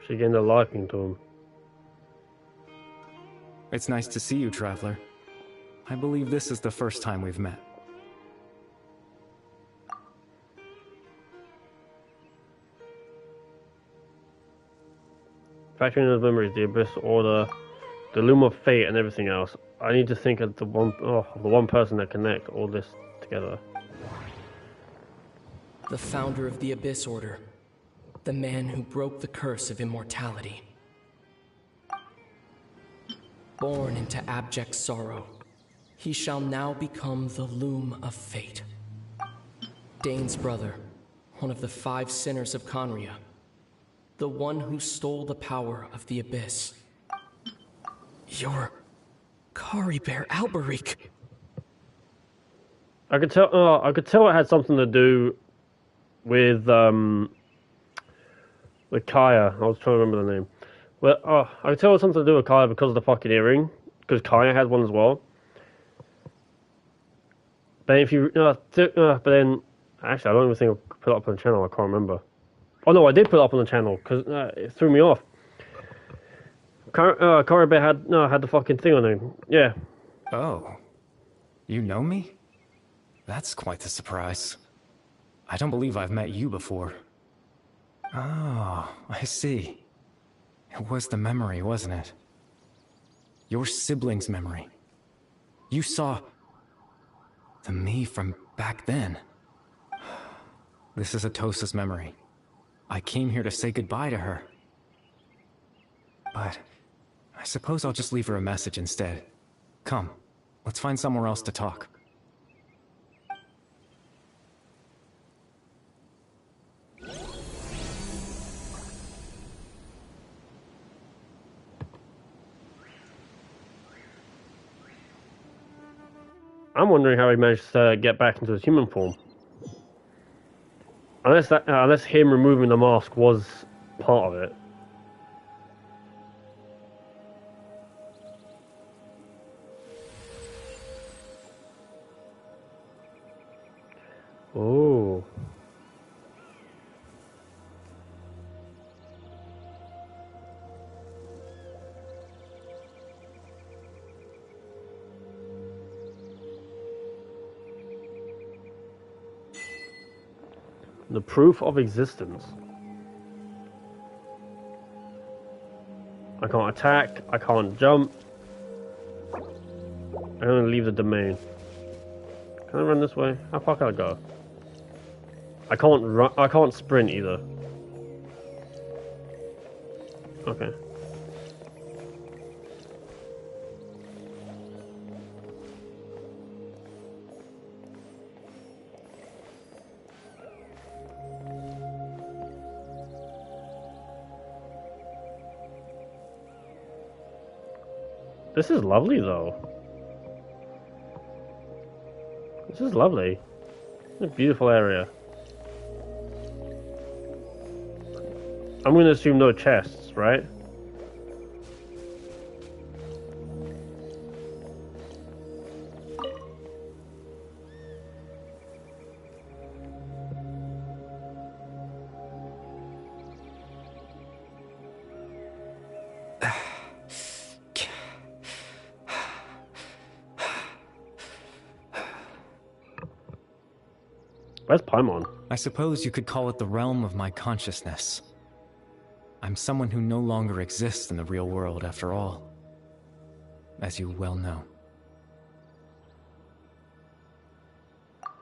She gained a liking to him. It's nice to see you, Traveler. I believe this is the first time we've met. Factoring in those memories, the Abyss Order, the Loom of Fate, and everything else, I need to think of the one person that connect all this together. The founder of the Abyss Order. The man who broke the curse of immortality. Born into abject sorrow, he shall now become the Loom of Fate. Dane's brother, one of the 5 sinners of Conria. The one who stole the power of the Abyss. You're Kari Bear Alberic. I could tell it had something to do with With Kaya. I was trying to remember the name. Well, I could tell it was something to do with Kaya because of the fucking earring. Because Kaya had one as well. But if you, but then, actually, I don't even think I put it up on the channel. I can't remember. Oh no, I did put it up on the channel because it threw me off. Karibe had the fucking thing on him. Yeah. Oh, you know me? That's quite the surprise. I don't believe I've met you before. Oh, I see. It was the memory, wasn't it? Your sibling's memory. You saw the me from back then. This is Atosa's memory. I came here to say goodbye to her. But I suppose I'll just leave her a message instead. Come, let's find somewhere else to talk. I'm wondering how he managed to get back into his human form. Unless him removing the mask was part of it. Oh. The proof of existence. I can't attack, I can't jump. I'm gonna leave the domain. Can I run this way? How far can I go? I can't run, I can't sprint either. Okay. This is lovely though. This is lovely. It's a beautiful area. I'm gonna assume no chests, right? Where's Paimon? I suppose you could call it the realm of my consciousness. I'm someone who no longer exists in the real world, after all. As you well know.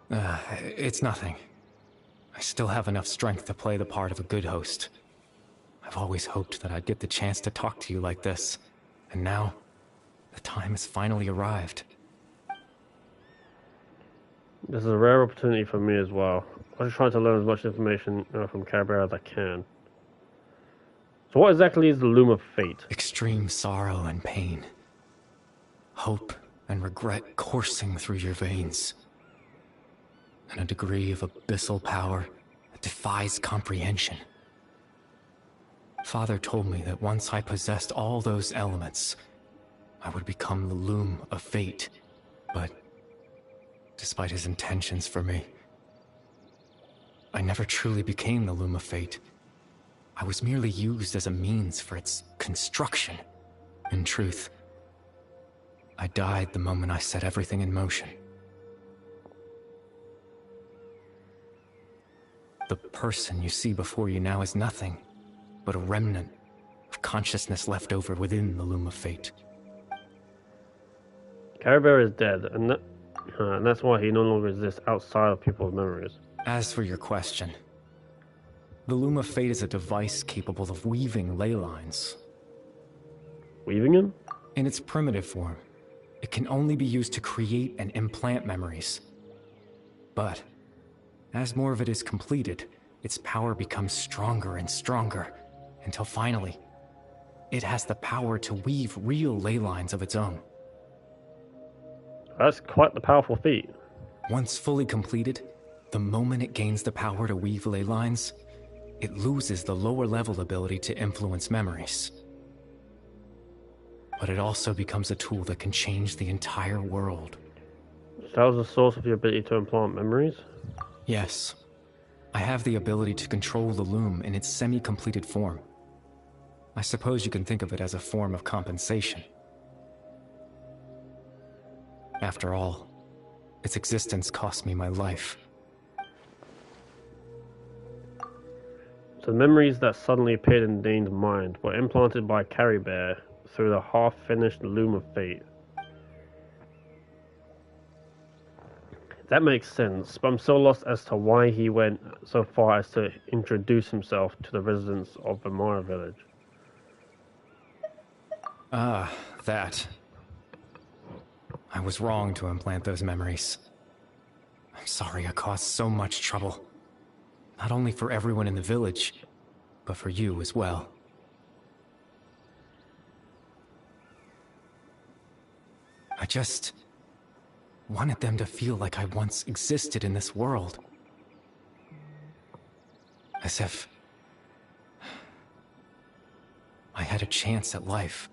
It's nothing. I still have enough strength to play the part of a good host. I've always hoped that I'd get the chance to talk to you like this. And now, the time has finally arrived. This is a rare opportunity for me as well. I'm just trying to learn as much information from Carabera as I can. So what exactly is the Loom of Fate? Extreme sorrow and pain. Hope and regret coursing through your veins. And a degree of abyssal power that defies comprehension. Father told me that once I possessed all those elements, I would become the Loom of Fate. But despite his intentions for me, I never truly became the Loom of Fate. I was merely used as a means for its construction. In truth, I died the moment I set everything in motion. The person you see before you now is nothing but a remnant of consciousness left over within the Loom of Fate. Carabera is dead, and that's why he no longer exists outside of people's memories. As for your question, the Loom of Fate is a device capable of weaving ley lines. Weaving them? In its primitive form, it can only be used to create and implant memories. But as more of it is completed, its power becomes stronger and stronger, until finally, it has the power to weave real ley lines of its own. That's quite the powerful feat. Once fully completed, the moment it gains the power to weave ley lines, it loses the lower-level ability to influence memories. But it also becomes a tool that can change the entire world. That was the source of your ability to implant memories? Yes. I have the ability to control the loom in its semi-completed form. I suppose you can think of it as a form of compensation. After all, its existence cost me my life. So the memories that suddenly appeared in Dane's mind were implanted by Carrie Bear through the half-finished Loom of Fate. That makes sense, but I'm so lost as to why he went so far as to introduce himself to the residents of the Mara village. Ah, that. I was wrong to implant those memories. I'm sorry I caused so much trouble. Not only for everyone in the village, but for you as well. I just wanted them to feel like I once existed in this world. As if I had a chance at life.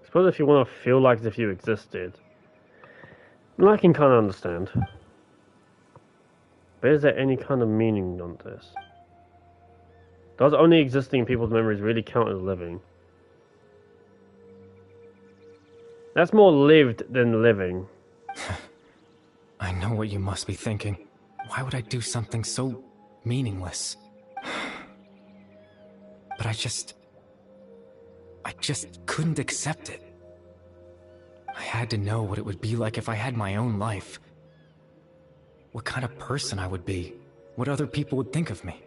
I suppose if you want to feel like as if you existed, I can kind of understand. But is there any kind of meaning on this? Does only existing in people's memories really count as living? That's more lived than living. I know what you must be thinking. Why would I do something so meaningless? But I just couldn't accept it. I had to know what it would be like if I had my own life. What kind of person I would be. What other people would think of me.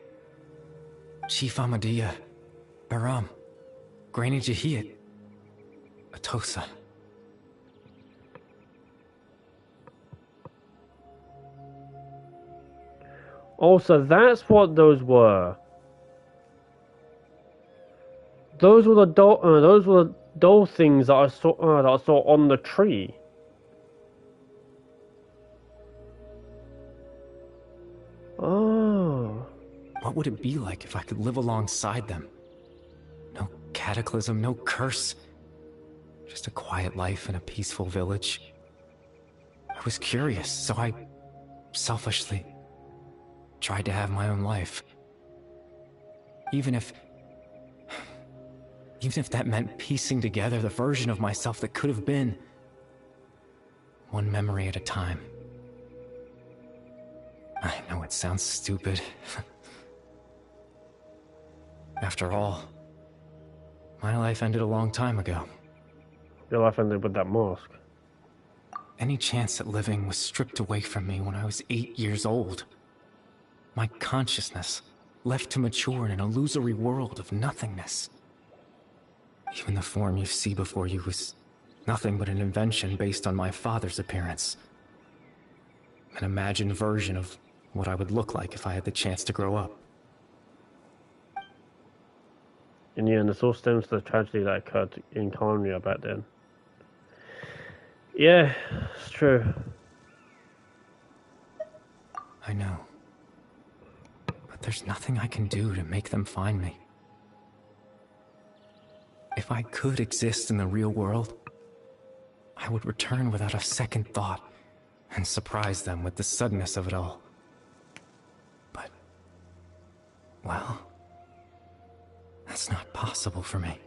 Chief Ahmadiyya, Baram, Granny Jahiyat, Atosa. Oh, so that's what those were. Those were the doll things that I saw on the tree. Oh. What would it be like if I could live alongside them? No cataclysm, no curse. Just a quiet life in a peaceful village. I was curious, so I selfishly tried to have my own life. Even if that meant piecing together the version of myself that could have been. One memory at a time. I know it sounds stupid. After all, my life ended a long time ago. Your life ended with that mask. Any chance at living was stripped away from me when I was 8 years old. My consciousness left to mature in an illusory world of nothingness. Even the form you see before you was nothing but an invention based on my father's appearance. An imagined version of what I would look like if I had the chance to grow up. In the end, this all stems to the tragedy that occurred in Colombia back then. Yeah, it's true. I know. But there's nothing I can do to make them find me. If I could exist in the real world, I would return without a second thought and surprise them with the suddenness of it all. But, well, that's not possible for me.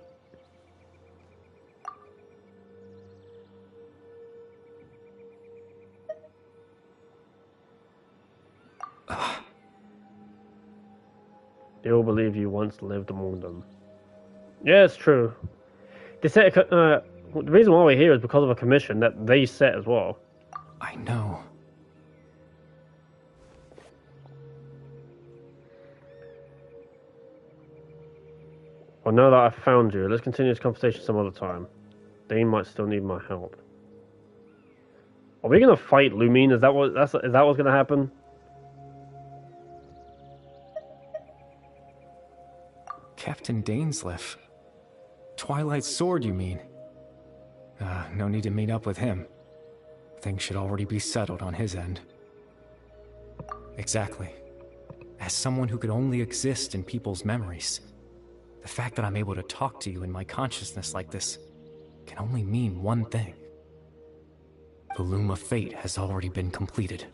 They all believe you once lived among them. Yeah, it's true. They set the reason why we're here is because of a commission that they set as well. I know. Well, now that I've found you, let's continue this conversation some other time. Dane might still need my help. Are we gonna fight Lumine? Is that what's gonna happen? Captain Dainsleif. Twilight Sword, you mean? No need to meet up with him. things should already be settled on his end. Exactly. As someone who could only exist in people's memories, the fact that I'm able to talk to you in my consciousness like this can only mean one thing. The Loom of Fate has already been completed.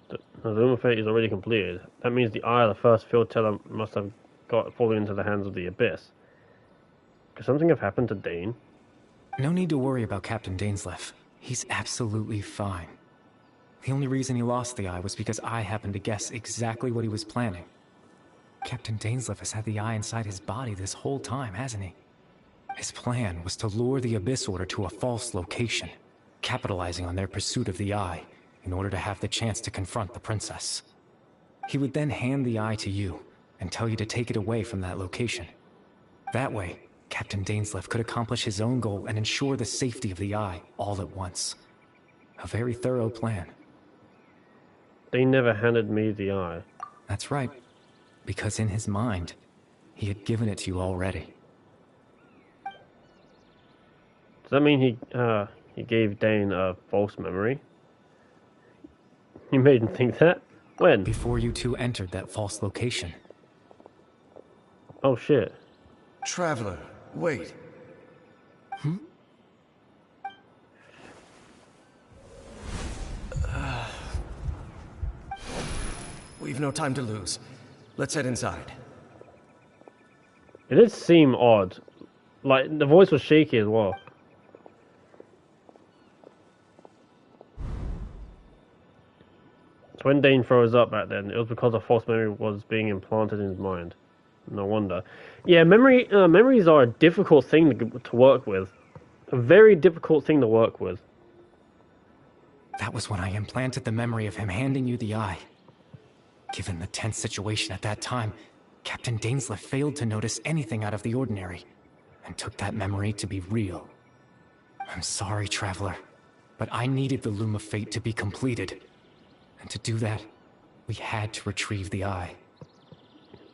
The Loom of Fate is already completed. That means the eye of the first field teller must have got fallen into the hands of the Abyss. Could something have happened to Dane? No need to worry about Captain Dainsleif. He's absolutely fine. The only reason he lost the eye was because I happened to guess exactly what he was planning. Captain Dainsleif has had the eye inside his body this whole time, hasn't he? His plan was to lure the Abyss Order to a false location, capitalizing on their pursuit of the eye in order to have the chance to confront the princess. He would then hand the eye to you and tell you to take it away from that location. That way, Captain Dainsleif could accomplish his own goal and ensure the safety of the eye all at once. A very thorough plan. They never handed me the eye. That's right, because in his mind, he had given it to you already. Does that mean he gave Dane a false memory? You made him think that? When? Before you two entered that false location. Oh shit. Traveler, wait. We've no time to lose. Let's head inside. It did seem odd. Like, the voice was shaky as well. So when Dane froze up back then, it was because a false memory was being implanted in his mind. No wonder. Yeah, memories are a difficult thing to work with. A very difficult thing to work with. That was when I implanted the memory of him handing you the eye. Given the tense situation at that time, Captain Dainsleif failed to notice anything out of the ordinary, and took that memory to be real. I'm sorry, Traveler, but I needed the Loom of Fate to be completed. And to do that, we had to retrieve the eye.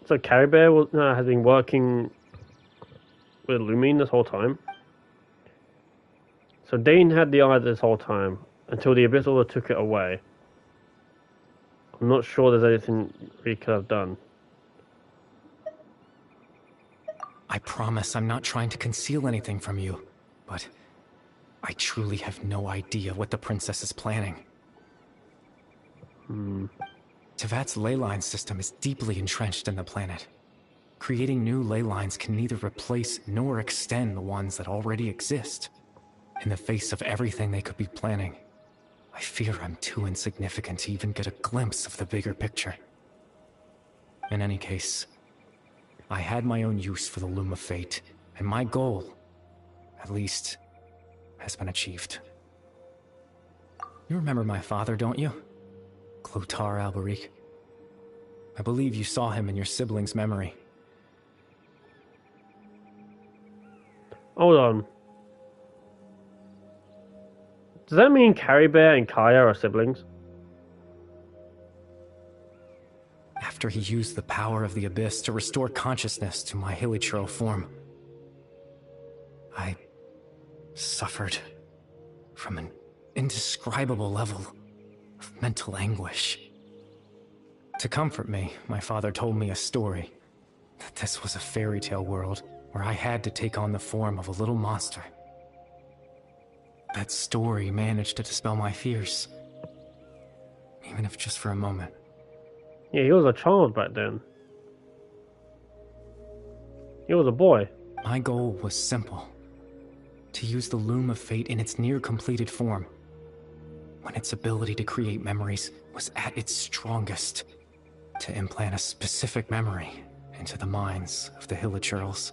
So Caribou has been working with Lumine this whole time? So Dane had the eye this whole time, until the Abyss Order took it away. I'm not sure there's anything we could have done. I promise I'm not trying to conceal anything from you, but I truly have no idea what the princess is planning. Tevat's ley line system is deeply entrenched in the planet. Creating new ley lines can neither replace nor extend the ones that already exist. In the face of everything they could be planning, I fear I'm too insignificant to even get a glimpse of the bigger picture. In any case, I had my own use for the Loom of Fate, and my goal, at least, has been achieved. You remember my father, don't you? Clotar Alberic. I believe you saw him in your sibling's memory. Hold on. Does that mean Caribou and Kaya are siblings? After he used the power of the Abyss to restore consciousness to my hilichurl form, I suffered from an indescribable level of mental anguish. To comfort me, my father told me a story, that this was a fairy tale world where I had to take on the form of a little monster. That story managed to dispel my fears, even if just for a moment. Yeah, he was a child back then. He was a boy. My goal was simple. To use the Loom of Fate in its near-completed form, when its ability to create memories was at its strongest, to implant a specific memory into the minds of the hilichurls.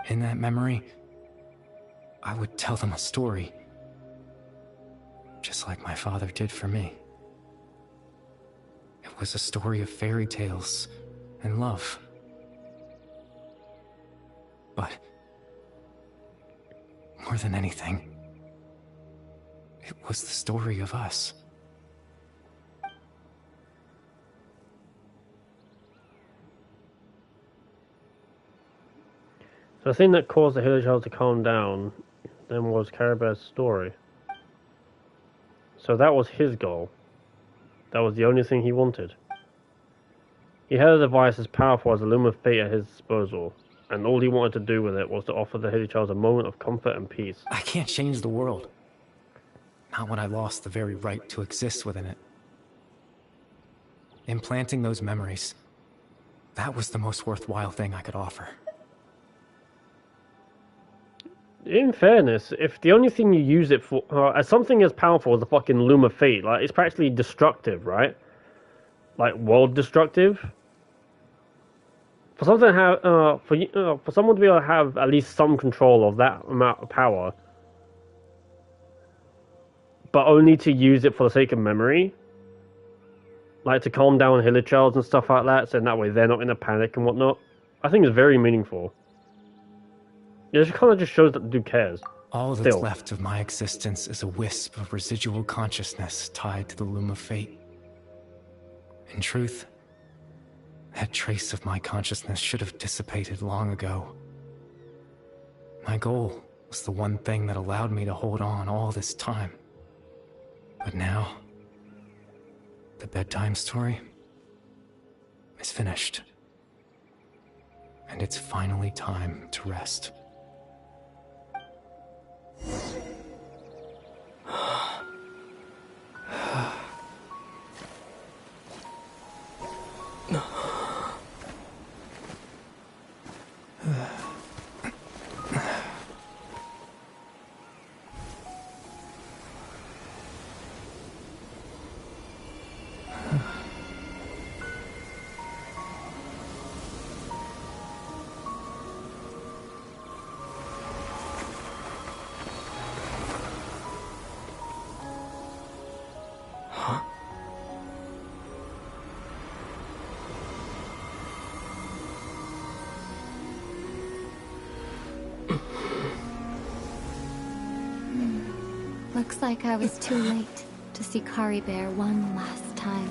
In that memory, I would tell them a story, just like my father did for me. It was a story of fairy tales and love. But more than anything, it was the story of us. So the thing that caused the Hilly Child to calm down then was Caribear's story. So that was his goal. That was the only thing he wanted. He had a device as powerful as the Loom of Fate at his disposal, and all he wanted to do with it was to offer the Hilly Child a moment of comfort and peace. I can't change the world. Not when I lost the very right to exist within it. Implanting those memories, that was the most worthwhile thing I could offer. In fairness, if the only thing you use it for, as something as powerful as the fucking Loom of Fate, like, it's practically destructive, right? Like, world destructive. For something to have, for someone to be able to have at least some control of that amount of power, but only to use it for the sake of memory, like to calm down Hilichurls and stuff like that, so that way they're not in a panic and whatnot, I think is very meaningful. It just kind of just shows that the dude cares. All that's left of my existence is a wisp of residual consciousness tied to the Loom of Fate. In truth, that trace of my consciousness should have dissipated long ago. My goal was the one thing that allowed me to hold on all this time. But now, the bedtime story is finished. And it's finally time to rest. Looks like I was too late to see Caribear one last time.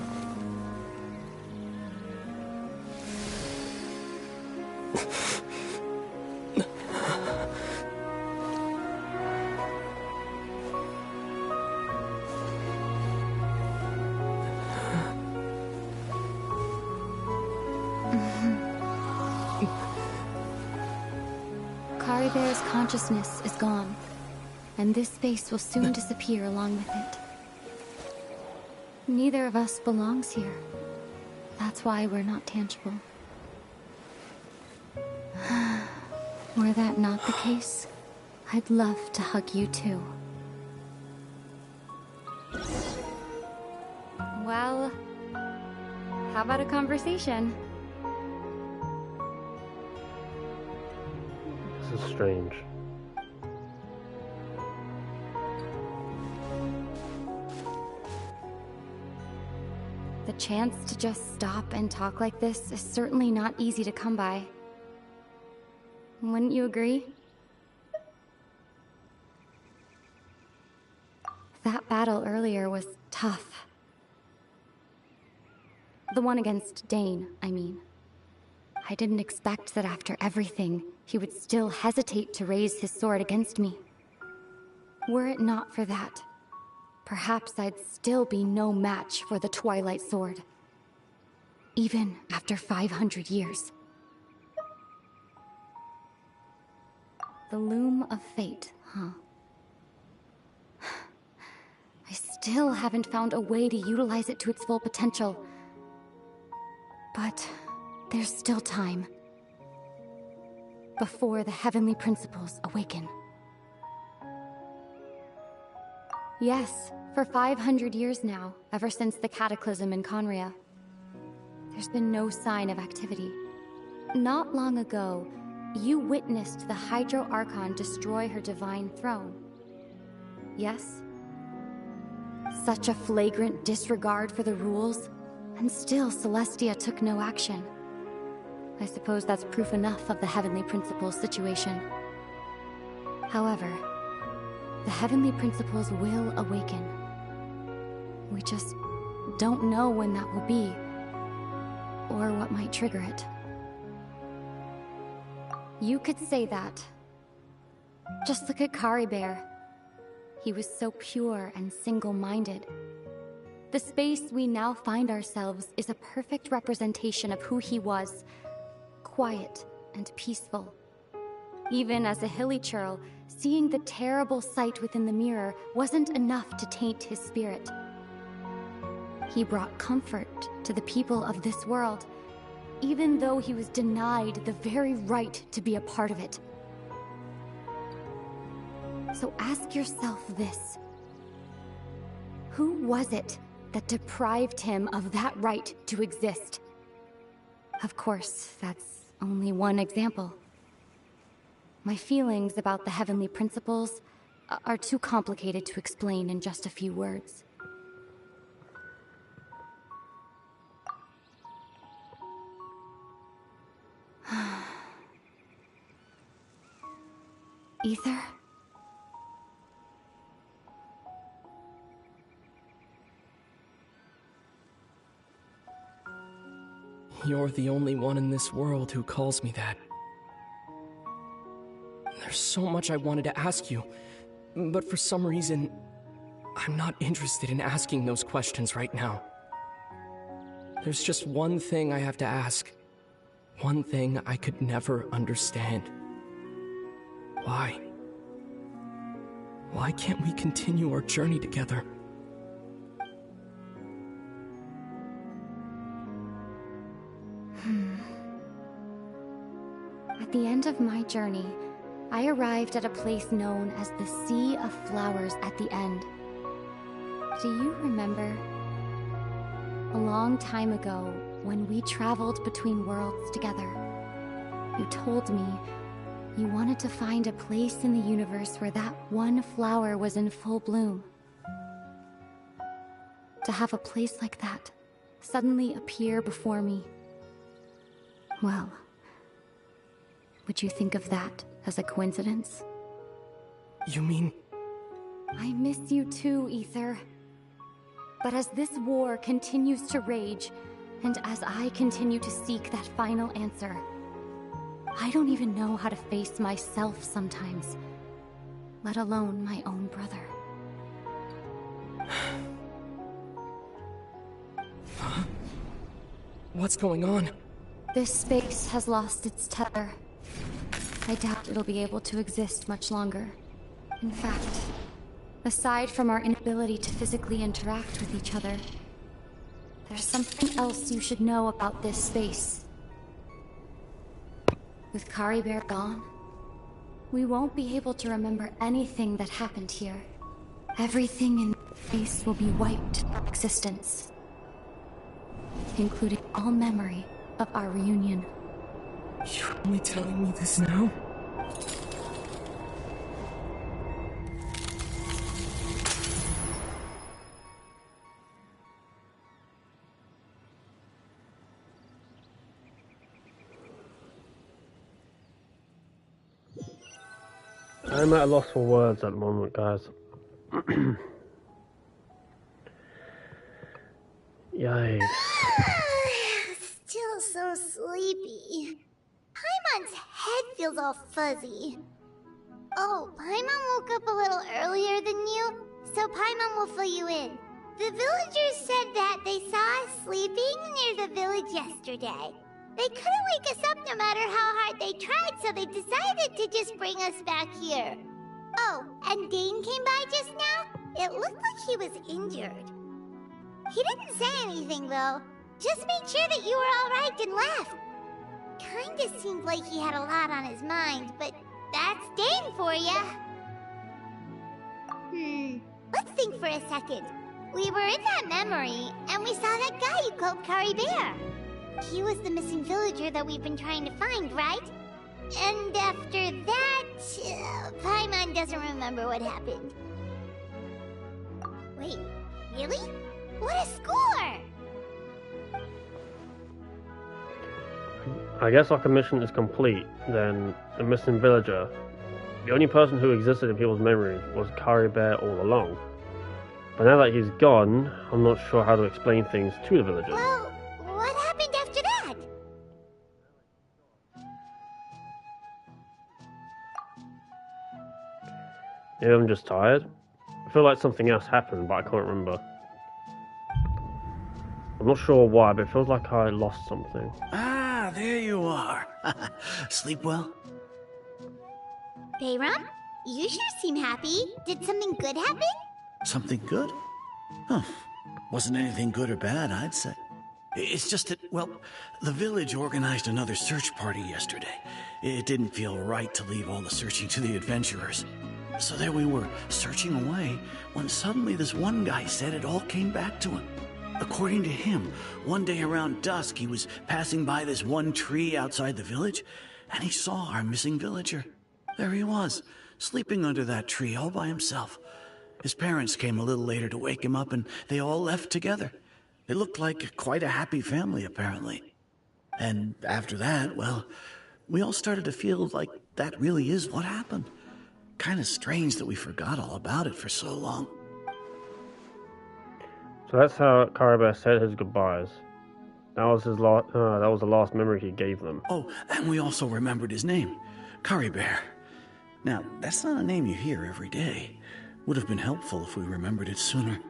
Caribear's consciousness is gone. And this space will soon disappear along with it. Neither of us belongs here. That's why we're not tangible. Were that not the case, I'd love to hug you too. Well, how about a conversation? This is strange. The chance to just stop and talk like this is certainly not easy to come by. Wouldn't you agree? That battle earlier was tough. The one against Dane, I mean. I didn't expect that after everything, he would still hesitate to raise his sword against me. Were it not for that, perhaps I'd still be no match for the Twilight Sword. Even after 500 years. The Loom of Fate, huh? I still haven't found a way to utilize it to its full potential. But there's still time. Before the heavenly principles awaken. Yes, for 500 years now, ever since the cataclysm in Conria, there's been no sign of activity. Not long ago, you witnessed the Hydro Archon destroy her divine throne. Yes? Such a flagrant disregard for the rules, and still Celestia took no action. I suppose that's proof enough of the Heavenly Principles situation. However, the Heavenly Principles will awaken. We just don't know when that will be, or what might trigger it. You could say that. Just look at Kari Bear. He was so pure and single-minded. The space we now find ourselves is a perfect representation of who he was. Quiet and peaceful. Even as a hilly churl, seeing the terrible sight within the mirror wasn't enough to taint his spirit. He brought comfort to the people of this world, even though he was denied the very right to be a part of it. So ask yourself this. Who was it that deprived him of that right to exist? Of course, that's only one example. My feelings about the heavenly principles are too complicated to explain in just a few words. Ether? You're the only one in this world who calls me that. There's so much I wanted to ask you, but for some reason, I'm not interested in asking those questions right now. There's just one thing I have to ask. One thing I could never understand. Why? Why can't we continue our journey together? At the end of my journey, I arrived at a place known as the Sea of Flowers at the end. Do you remember? A long time ago, when we traveled between worlds together, you told me you wanted to find a place in the universe where that one flower was in full bloom. To have a place like that suddenly appear before me. Well, would you think of that as a coincidence? You mean... I miss you too, Ether. But as this war continues to rage, and as I continue to seek that final answer, I don't even know how to face myself sometimes, let alone my own brother. Huh? What's going on? This space has lost its tether. I doubt it'll be able to exist much longer. In fact, aside from our inability to physically interact with each other, there's something else you should know about this space. With Kari Bear gone, we won't be able to remember anything that happened here. Everything in this space will be wiped from existence, including all memory of our reunion. You're only telling me this now? I'm at a loss for words at the moment, guys. Yikes. Still so sleepy. Paimon's head feels all fuzzy. Oh, Paimon woke up a little earlier than you, so Paimon will fill you in. The villagers said that they saw us sleeping near the village yesterday. They couldn't wake us up no matter how hard they tried, so they decided to just bring us back here. Oh, and Dane came by just now? It looked like he was injured. He didn't say anything, though. Just made sure that you were alright and left. Kinda seemed like he had a lot on his mind, but that's Dane for ya. Let's think for a second. We were in that memory, and we saw that guy you called Kari Bear. He was the missing villager that we've been trying to find, right? And after that, Paimon doesn't remember what happened. Wait, really? What a score! I guess our mission is complete, then the missing villager. The only person who existed in people's memory was Kari Bear all along. But now that he's gone, I'm not sure how to explain things to the villagers. Well, what happened after that? Maybe I'm just tired. I feel like something else happened, but I can't remember. I'm not sure why, but it feels like I lost something. Ah, there you are. Sleep well? Bayram, you sure seem happy. Did something good happen? Something good? Huh. Wasn't anything good or bad, I'd say. It's just that, well, the village organized another search party yesterday. It didn't feel right to leave all the searching to the adventurers. So there we were, searching away, when suddenly this one guy said it all came back to him. According to him, one day around dusk, he was passing by this one tree outside the village, and he saw our missing villager. There he was, sleeping under that tree all by himself. His parents came a little later to wake him up, and they all left together. It looked like quite a happy family, apparently. And after that, well, we all started to feel like that really is what happened. Kind of strange that we forgot all about it for so long. So that's how Caribou said his goodbyes. That was his that was the last memory he gave them. Oh, and we also remembered his name, Caribou. Now, that's not a name you hear every day. Would have been helpful if we remembered it sooner.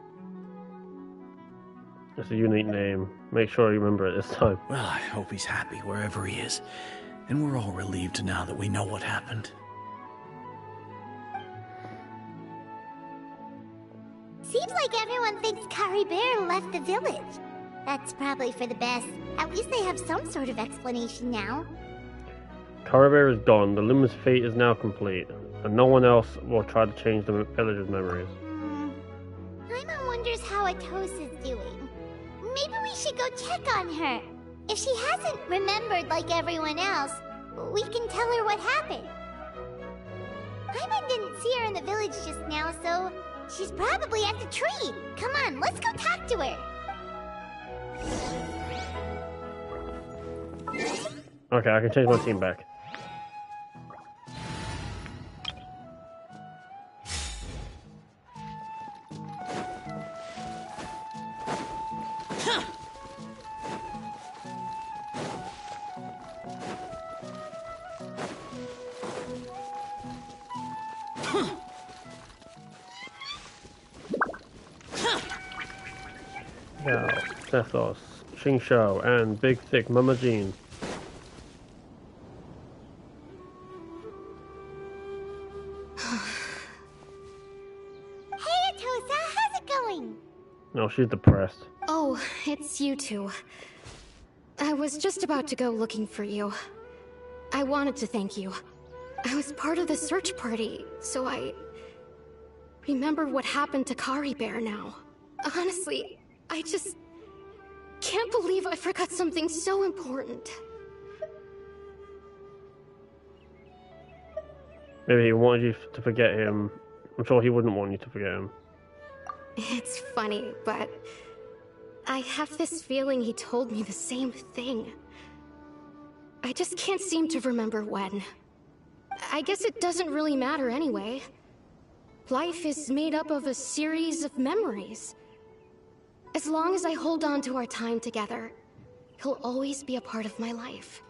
It's a unique name. Make sure you remember it this time. Well, I hope he's happy wherever he is. And we're all relieved now that we know what happened. Seems like everyone thinks Caribou left the village. That's probably for the best. At least they have some sort of explanation now. Caribou is gone. The Luminous fate is now complete, and no one else will try to change the village's memories. Paimon wonders how Atos is doing. Maybe we should go check on her. If she hasn't remembered like everyone else, we can tell her what happened. Paimon didn't see her in the village just now, so she's probably at the tree. Come on, let's go talk to her. Okay, I can change my team back. Now, Stethos, Xingshou, and Big Thick Mama Jean. Hey, Atosa, how's it going? No, she's depressed. Oh, it's you two. I was just about to go looking for you. I wanted to thank you. I was part of the search party, so I remember what happened to Caribou now. Honestly, I just can't believe I forgot something so important. Maybe he wanted you to forget him. I'm sure he wouldn't want you to forget him. It's funny, but I have this feeling he told me the same thing. I just can't seem to remember when. I guess it doesn't really matter anyway. Life is made up of a series of memories. As long as I hold on to our time together, he'll always be a part of my life.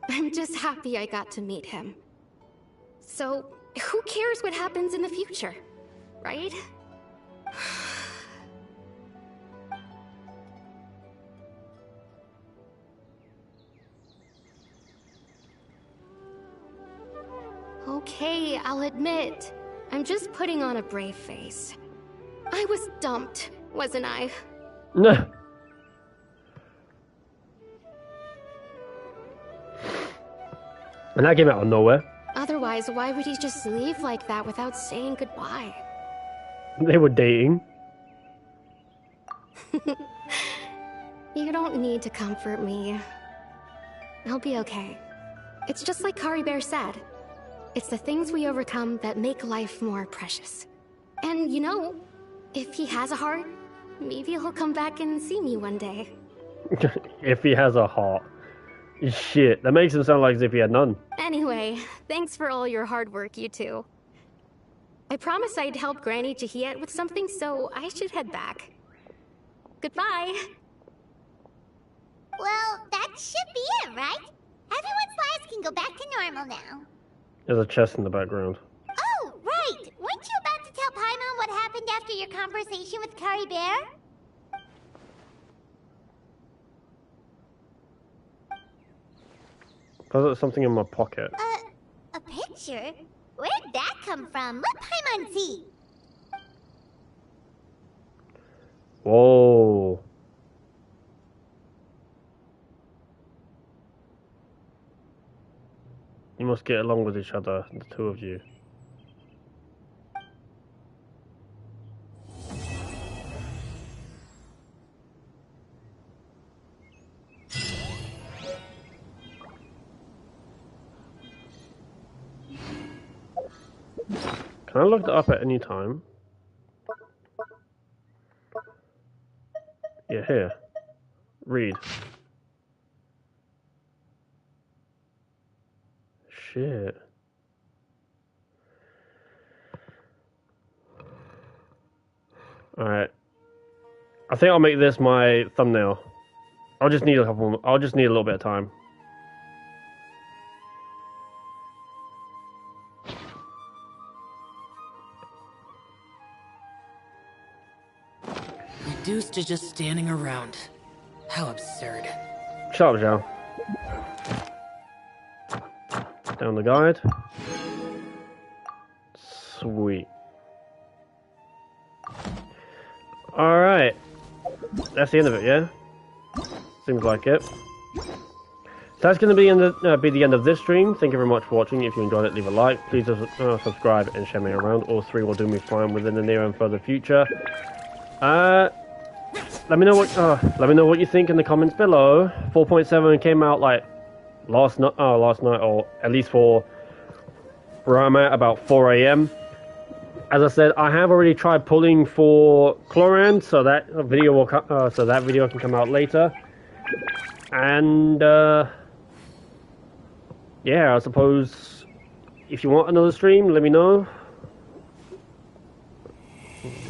I'm just happy I got to meet him. So, who cares what happens in the future, right? Okay, I'll admit, I'm just putting on a brave face. I was dumped, wasn't I? No. And that came out of nowhere. Otherwise, why would he just leave like that without saying goodbye? They were dating. You don't need to comfort me. I'll be okay. It's just like Caribou said. It's the things we overcome that make life more precious. And you know, if he has a heart, maybe he'll come back and see me one day. If he has a heart. Shit, that makes him sound like as if he had none. Anyway, thanks for all your hard work, you two. I promised I'd help Granny Jahiet with something, so I should head back. Goodbye. Well, that should be it, right? Everyone's lives can go back to normal now. There's a chest in the background. Oh, right! Weren't you happened after your conversation with Kari Bear? There's something in my pocket. A picture? Where'd that come from? Let Paimon see. Whoa. You must get along with each other, the two of you. Can I look that up at any time? Yeah, here. Read. Shit. Alright. I think I'll make this my thumbnail. I'll just need a little bit of time. Reduced to just standing around. How absurd. Shut up, Zhao. Down the guide. Sweet. Alright. That's the end of it, yeah? Seems like it. So that's going to be the end of this stream. Thank you very much for watching. If you enjoyed it, leave a like. Please subscribe and share me around. All three will do me fine within the near and further future. Let me know what you think in the comments below. 4.7 came out like last night, or at least for where I'm at, about 4 AM. As I said, I have already tried pulling for Cloran, so that video will can come out later. And yeah, I suppose if you want another stream, let me know.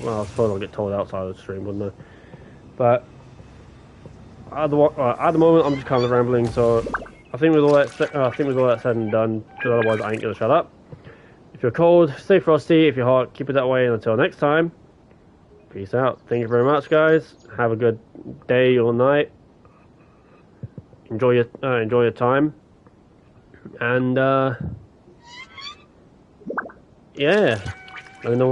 Well, I suppose I'll get told outside of the stream, wouldn't I? But at the moment, I'm just kind of rambling. So I think with all that said and done, because otherwise I ain't gonna shut up. If you're cold, stay frosty. If you're hot, keep it that way. And until next time, peace out. Thank you very much, guys. Have a good day or night. Enjoy your time. And yeah, let me know